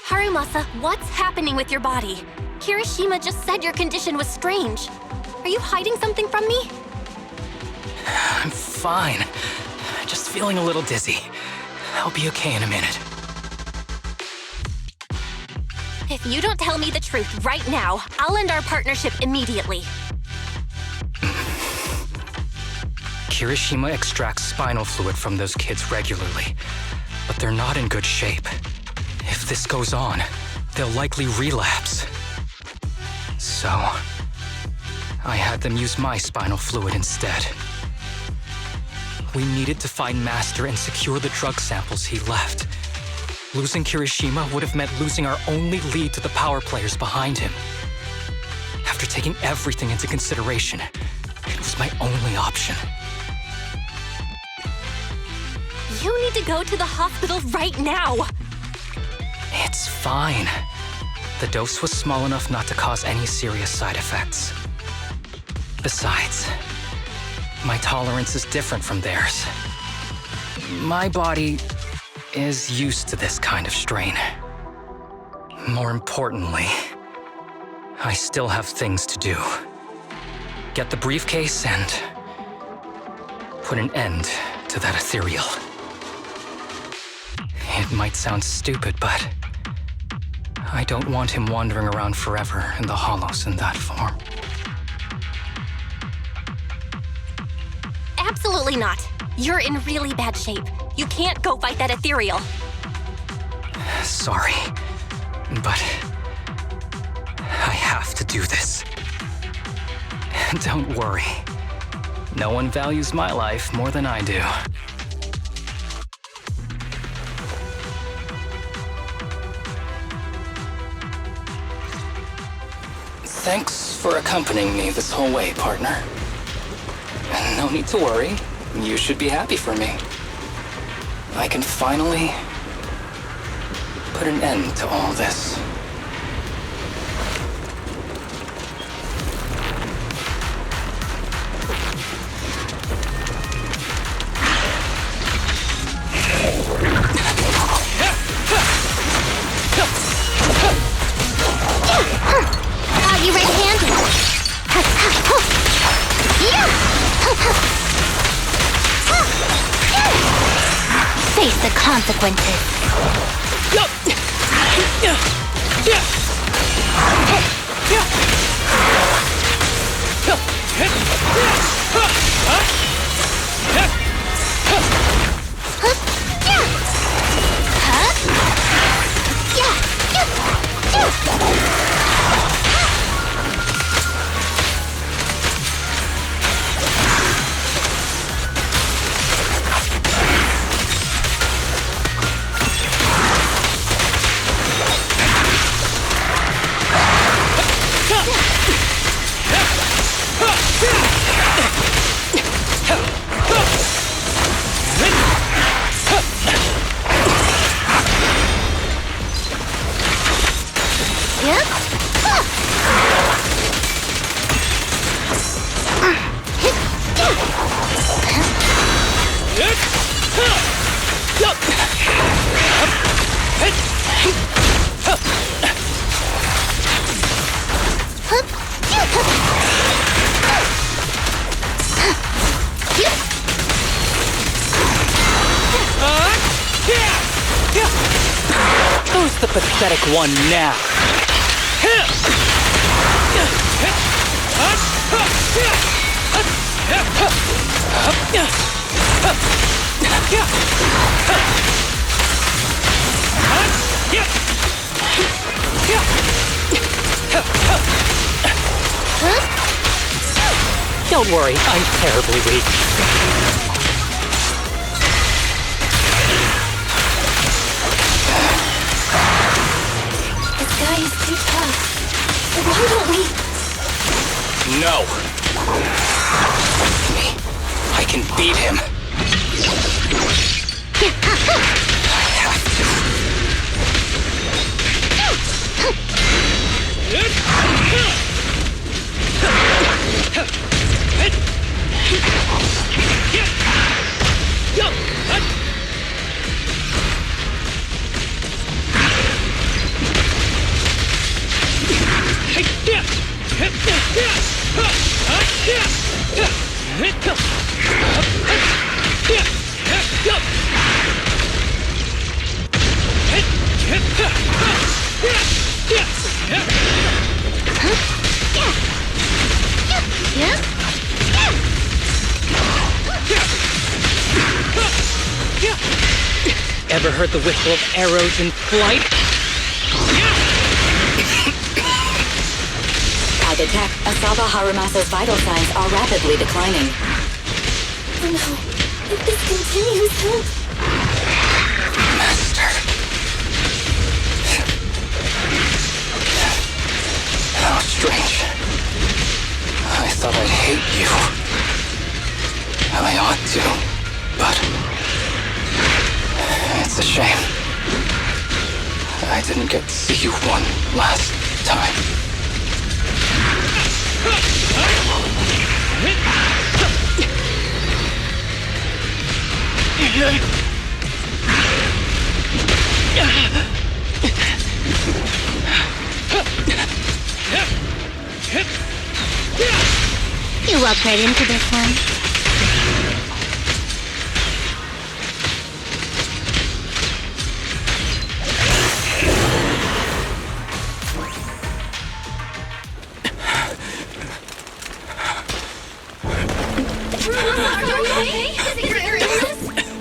Harumasa, what's happening with your body? Kirishima just said your condition was strange. Are you hiding something from me? I'm fine. Just feeling a little dizzy. I'll be okay in a minute. If you don't tell me the truth right now, I'll end our partnership immediately. Kirishima extracts spinal fluid from those kids regularly, but they're not in good shape. If this goes on, they'll likely relapse. So, I had them use my spinal fluid instead. We needed to find Master and secure the drug samples he left. Losing Kirishima would have meant losing our only lead to the power players behind him. After taking everything into consideration, it was my only option. You need to go to the hospital right now. It's fine. The dose was small enough not to cause any serious side effects. Besides, my tolerance is different from theirs. My body is used to this kind of strain. More importantly, I still have things to do. Get the briefcase and put an end to that ethereal. It might sound stupid, but I don't want him wandering around forever in the hollows in that form. Absolutely not. You're in really bad shape. You can't go fight that ethereal. Sorry, but I have to do this. Don't worry. No one values my life more than I do. Thanks for accompanying me this whole way, partner. No need to worry. You should be happy for me. I can finally put an end to all this. You red-handed. Face the consequences. Who's the pathetic one now? Don't worry, I'm terribly weak. This guy is too tough. Why don't we... No. Trust me, I can beat him. I have to. Ever heard the whistle of arrows in flight? I detect Asaba Harumasa's vital signs are rapidly declining. Oh no, if this continues, help! Master. How strange. I thought I'd hate you. I ought to, but didn't get to see you one last time. You walked right into this one.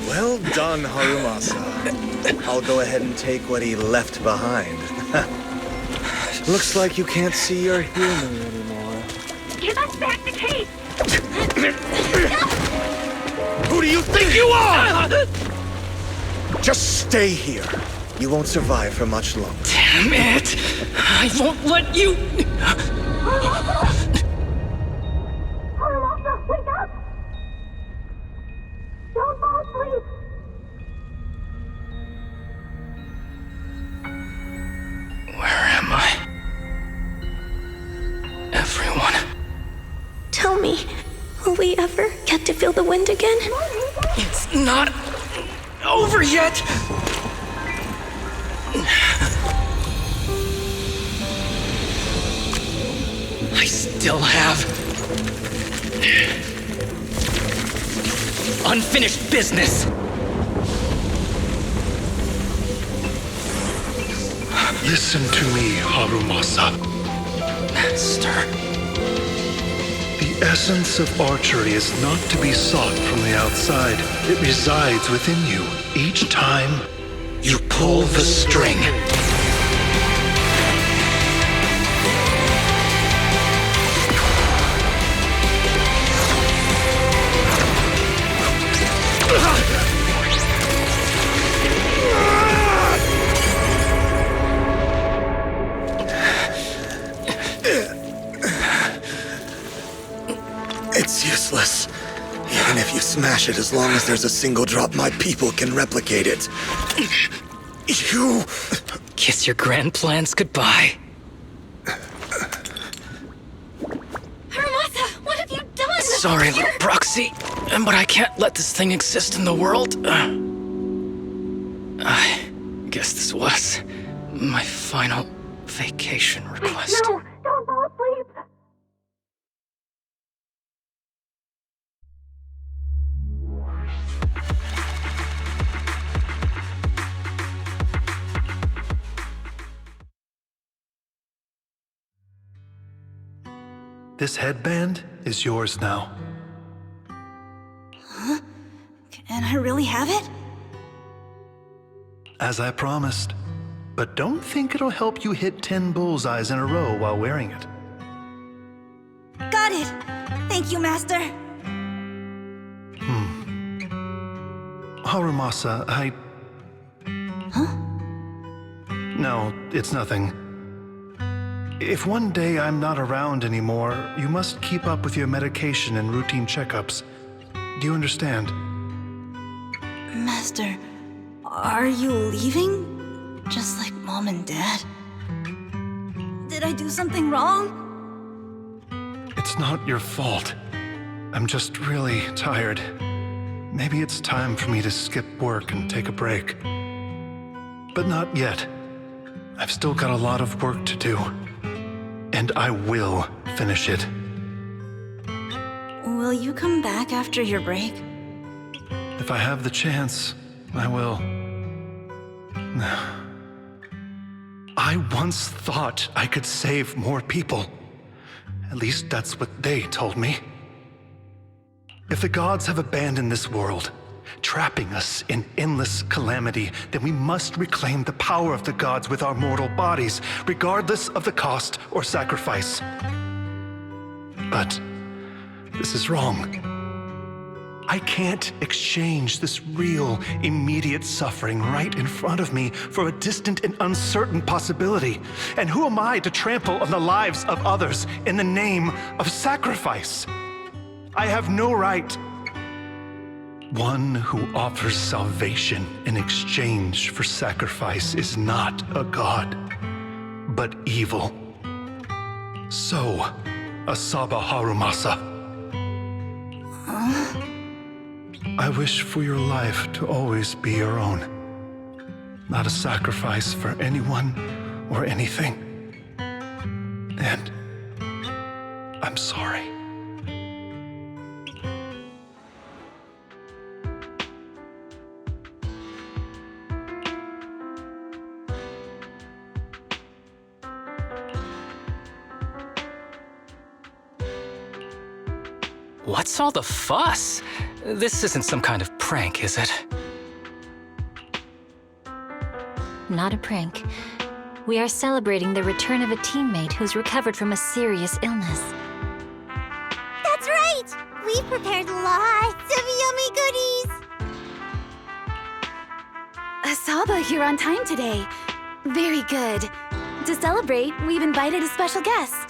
Well done, Harumasa. I'll go ahead and take what he left behind. Looks like you can't see your human anymore. Give us back the case! Who do you think you are? Just stay here. You won't survive for much longer. Damn it! I won't let you... Harumasa, wake up! Don't fall asleep! Where am I? Everyone. Tell me, will we ever get to feel the wind again? It's not over yet! I still have unfinished business. Listen to me, Harumasa. Master. The essence of archery is not to be sought from the outside. It resides within you. Each time You pull the string. It's useless. Even if you smash it, as long as there's a single drop, my people can replicate it. You... Kiss your grand plans goodbye. Harumasa, what have you done? Sorry, little proxy, but I can't let this thing exist in the world. I guess this was my final vacation request. No, don't fall asleep! This headband is yours now. Huh? Can I really have it? As I promised. But don't think it'll help you hit 10 bullseyes in a row while wearing it. Got it! Thank you, Master. Harumasa, Huh? No, it's nothing. If one day I'm not around anymore, you must keep up with your medication and routine checkups. Do you understand? Master, are you leaving? Just like Mom and Dad? Did I do something wrong? It's not your fault. I'm just really tired. Maybe it's time for me to skip work and take a break. But not yet. I've still got a lot of work to do. And I will finish it. Will you come back after your break? If I have the chance, I will. I once thought I could save more people. At least that's what they told me. If the gods have abandoned this world, trapping us in endless calamity, then we must reclaim the power of the gods with our mortal bodies, regardless of the cost or sacrifice. But this is wrong. I can't exchange this real, immediate suffering right in front of me for a distant and uncertain possibility. And who am I to trample on the lives of others in the name of sacrifice? I have no right. One who offers salvation in exchange for sacrifice is not a god, but evil. So, Asaba Harumasa. I wish for your life to always be your own. Not a sacrifice for anyone or anything. And I'm sorry. What's all the fuss? This isn't some kind of prank, is it? Not a prank. We are celebrating the return of a teammate who's recovered from a serious illness. That's right! We prepared lots of yummy goodies! Asaba, you're on time today. Very good. To celebrate, we've invited a special guest.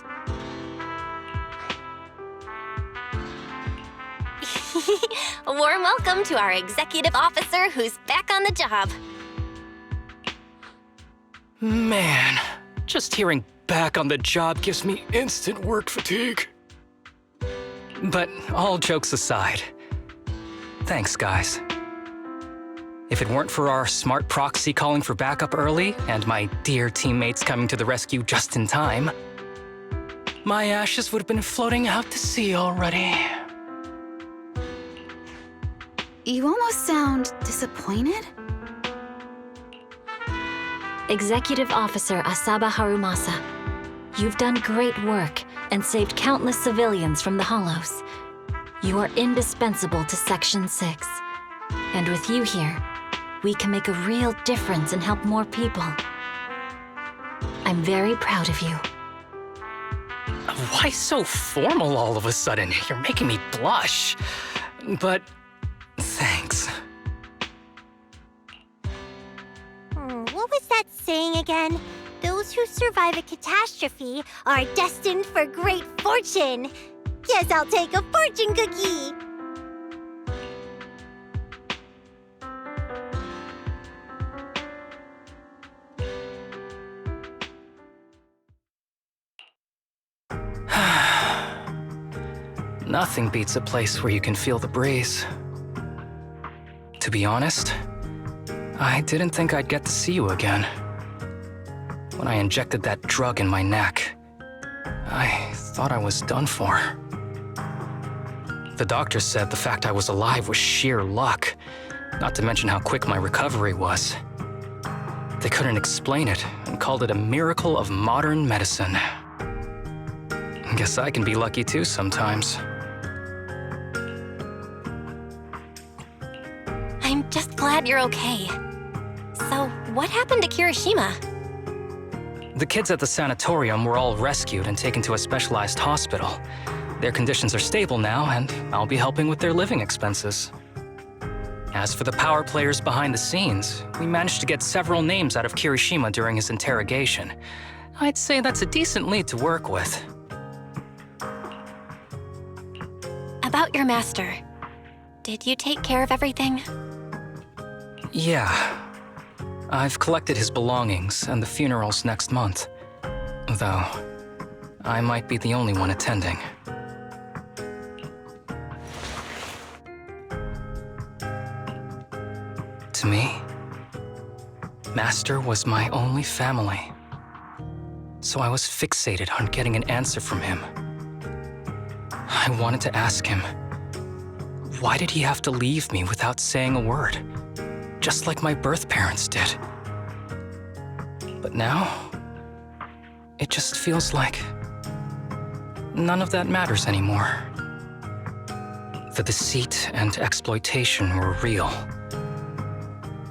A warm welcome to our executive officer who's back on the job. Man, just hearing back on the job gives me instant work fatigue. But all jokes aside, thanks, guys. If it weren't for our smart proxy calling for backup early and my dear teammates coming to the rescue just in time, my ashes would have been floating out to sea already. You almost sound disappointed? Executive Officer Asaba Harumasa, you've done great work and saved countless civilians from the Hollows. You are indispensable to Section 6. And with you here, we can make a real difference and help more people. I'm very proud of you. Why so formal all of a sudden? You're making me blush. But thanks. What was that saying again? Those who survive a catastrophe are destined for great fortune. Guess I'll take a fortune cookie. Nothing beats a place where you can feel the breeze. To be honest, I didn't think I'd get to see you again. When I injected that drug in my neck, I thought I was done for. The doctor said the fact I was alive was sheer luck, not to mention how quick my recovery was. They couldn't explain it and called it a miracle of modern medicine. Guess I can be lucky too sometimes. I'm just glad you're okay. So, what happened to Kirishima? The kids at the sanatorium were all rescued and taken to a specialized hospital. Their conditions are stable now, and I'll be helping with their living expenses. As for the power players behind the scenes, we managed to get several names out of Kirishima during his interrogation. I'd say that's a decent lead to work with. About your master. Did you take care of everything? Yeah. I've collected his belongings, and the funeral's next month. Though, I might be the only one attending. To me, Master was my only family. So I was fixated on getting an answer from him. I wanted to ask him, why did he have to leave me without saying a word? Just like my birth parents did. But now, it just feels like none of that matters anymore. The deceit and exploitation were real.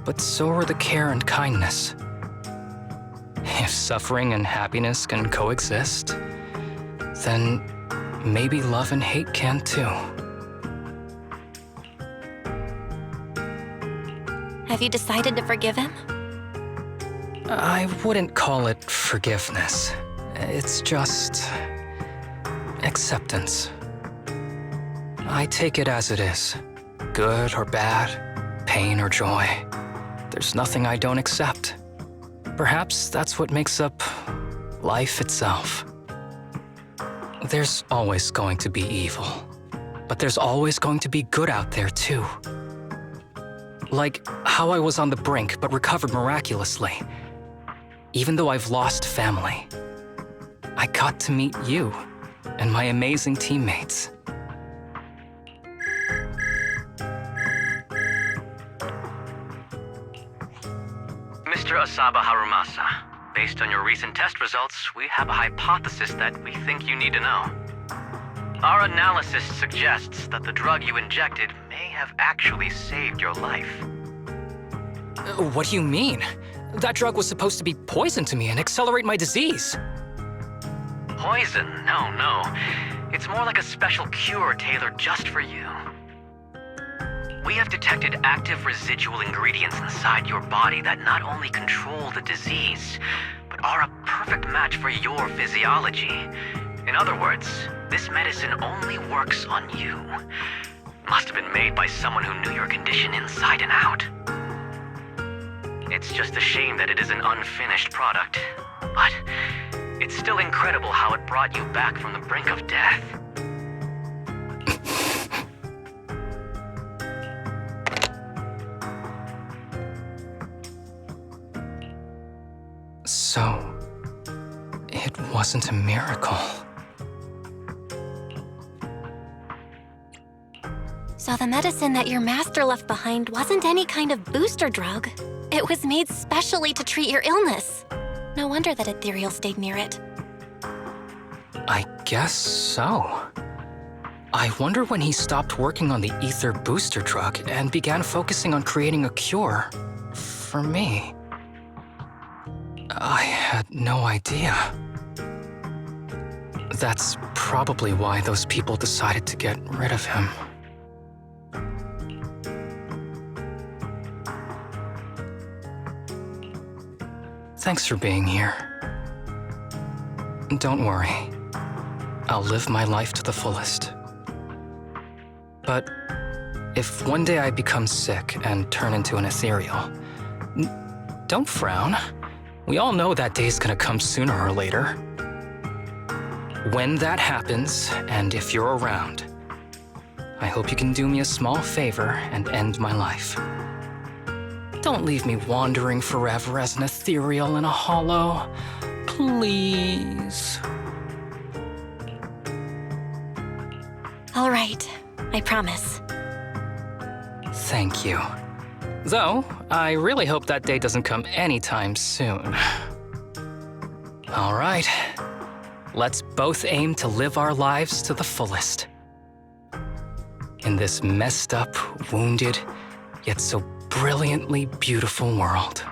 But so were the care and kindness. If suffering and happiness can coexist, then maybe love and hate can too. Have you decided to forgive him? I wouldn't call it forgiveness. It's just acceptance. I take it as it is. good or bad, pain or joy. There's nothing I don't accept. Perhaps that's what makes up life itself. There's always going to be evil, but there's always going to be good out there too. Like how I was on the brink but recovered miraculously. Even though I've lost family, I got to meet you and my amazing teammates. Mr. Asaba Harumasa, based on your recent test results, we have a hypothesis that we think you need to know. Our analysis suggests that the drug you injected may have actually saved your life. What do you mean? That drug was supposed to be poison to me and accelerate my disease. Poison? No. It's more like a special cure tailored just for you. We have detected active residual ingredients inside your body that not only control the disease, but are a perfect match for your physiology. In other words, this medicine only works on you. Must have been made by someone who knew your condition inside and out. It's just a shame that it is an unfinished product, but it's still incredible how it brought you back from the brink of death. So, it wasn't a miracle. So the medicine that your master left behind wasn't any kind of booster drug. It was made specially to treat your illness. No wonder that Ethereal stayed near it. I guess so. I wonder when he stopped working on the ether booster drug and began focusing on creating a cure for me. I had no idea. That's probably why those people decided to get rid of him. Thanks for being here. Don't worry. I'll live my life to the fullest. But if one day I become sick and turn into an ethereal, don't frown. We all know that day's gonna come sooner or later. When that happens, and if you're around, I hope you can do me a small favor and end my life. Don't leave me wandering forever as an ethereal in a hollow. Please. All right, I promise. Thank you. Though, I really hope that day doesn't come anytime soon. All right. Let's both aim to live our lives to the fullest. In this messed up, wounded, yet so brilliantly beautiful world.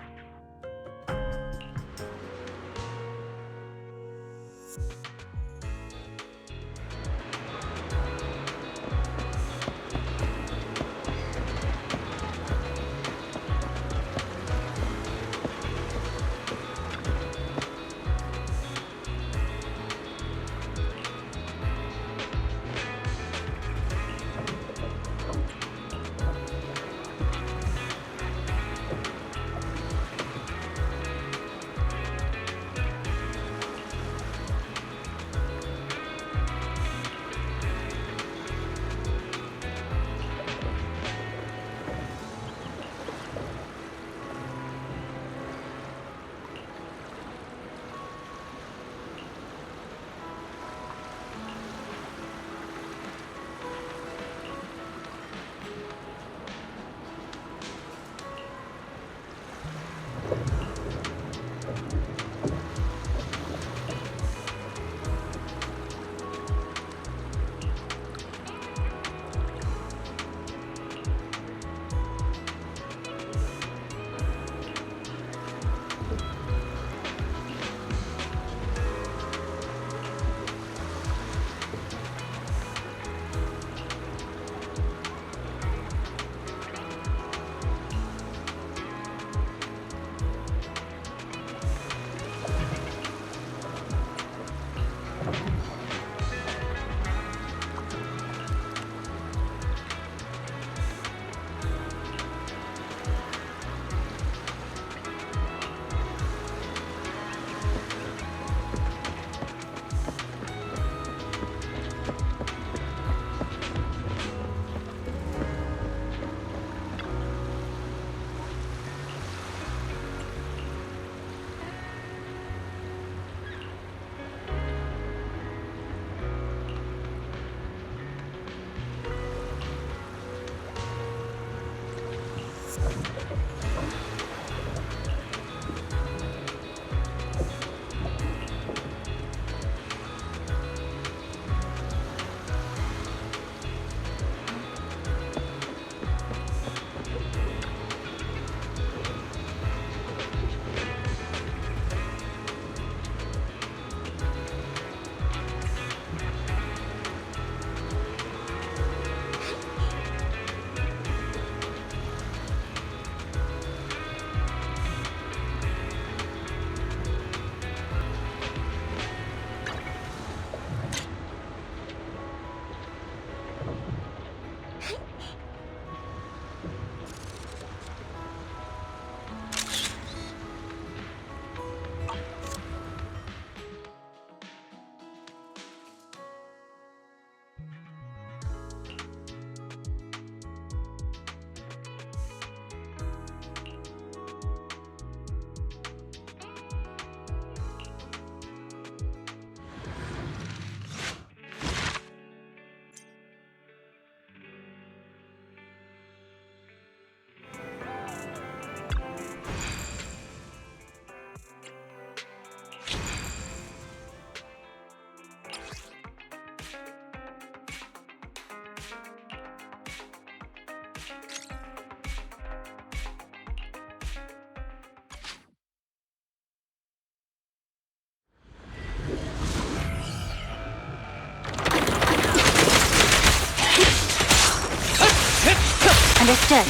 Understood.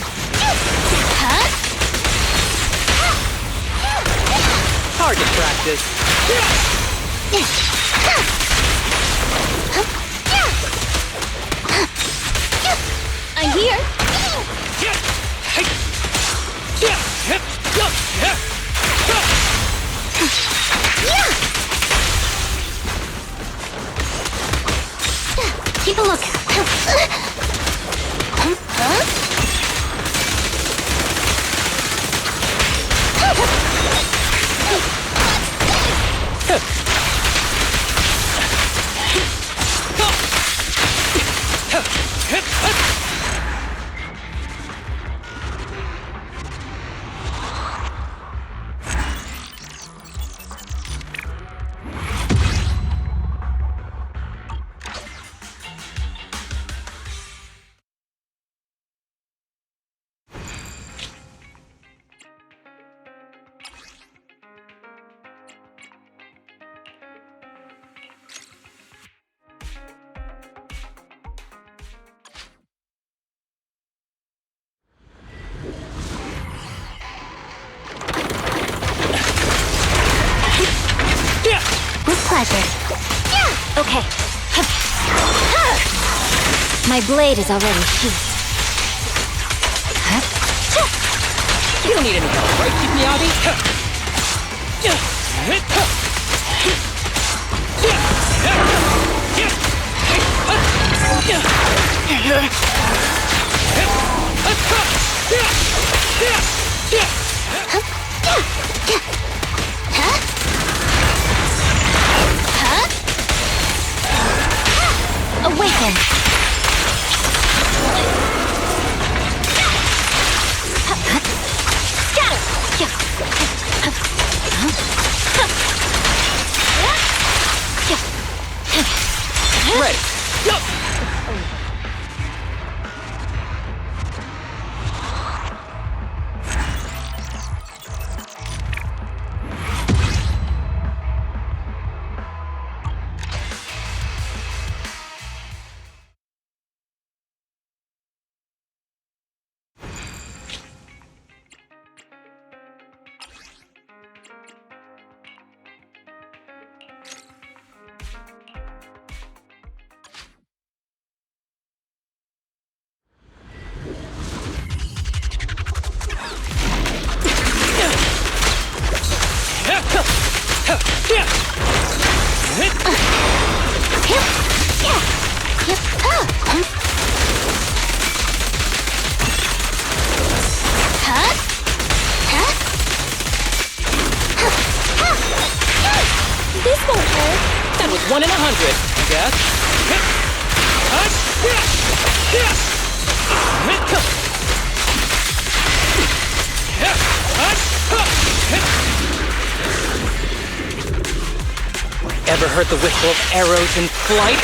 Target practice. I'm here. Keep a lookout. With pleasure. Okay. My blade is already sheathed. You don't need any help, right, Keep Miyagi? Awaken! Ready. Go! This won't hurt. That was 1 in 100, I guess. Ever heard the whistle of arrows in flight?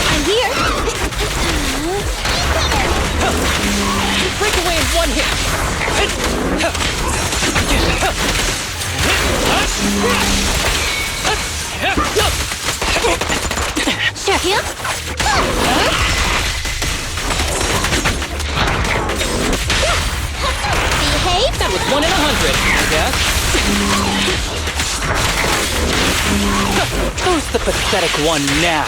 I'm here. Break away in one hit! Sure. Here. Behave. That was 1 in 100, I guess. Who's the pathetic one now?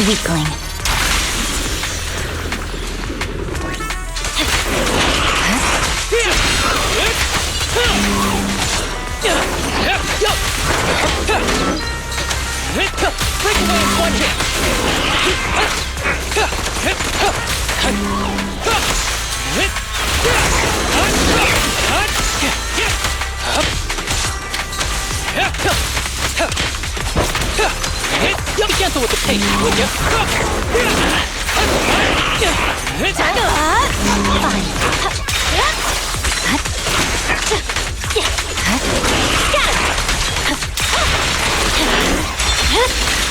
Weakling. Break away in one hit! Be gentle with the pace, will you?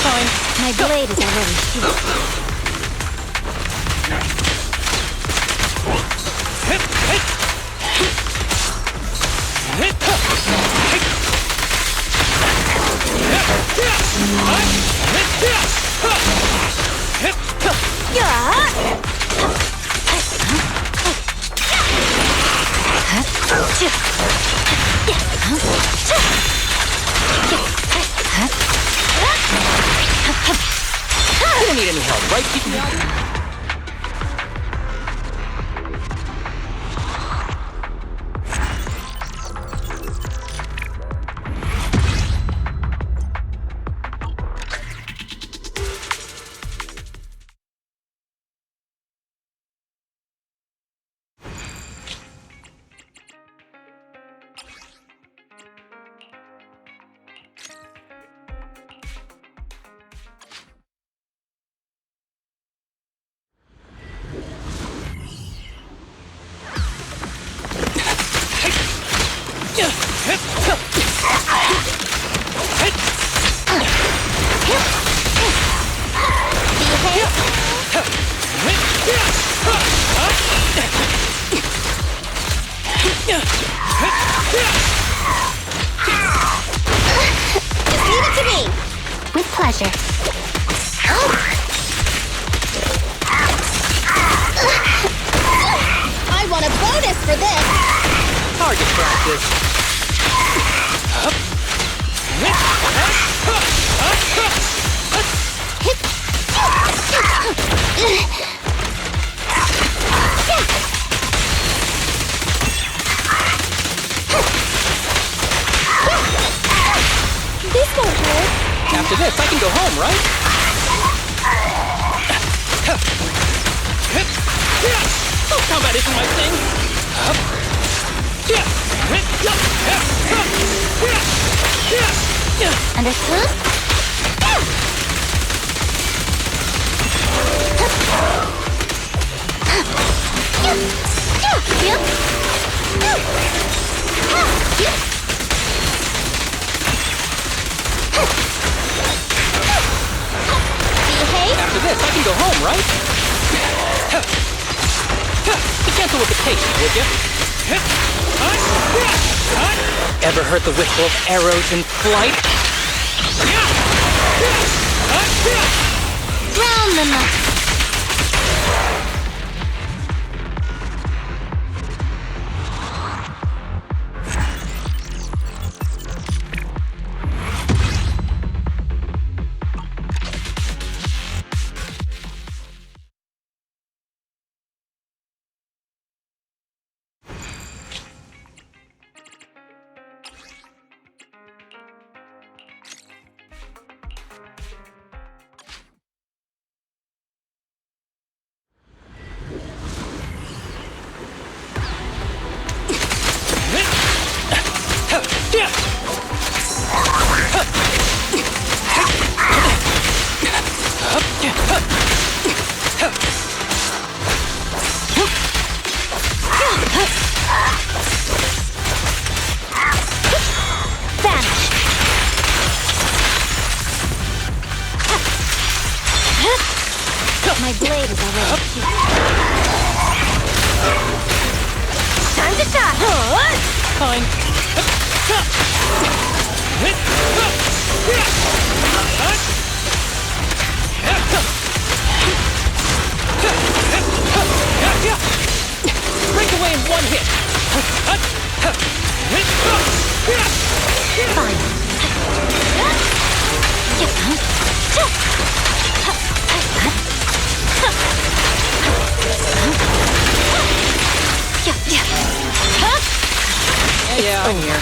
Fine. My blade is already sheathed. You don't need any help, right? Keep me out. Just leave it to me. With pleasure. I want a bonus for this. Target practice. This won't hurt. After this, I can go home, right? Oh, combat isn't my thing. Understood? patient, would you? Ever heard the whistle of arrows in flight? Round them up. My blade is already cute. Time to shot! Fine. Break away in one hit. Yeah, I'm here.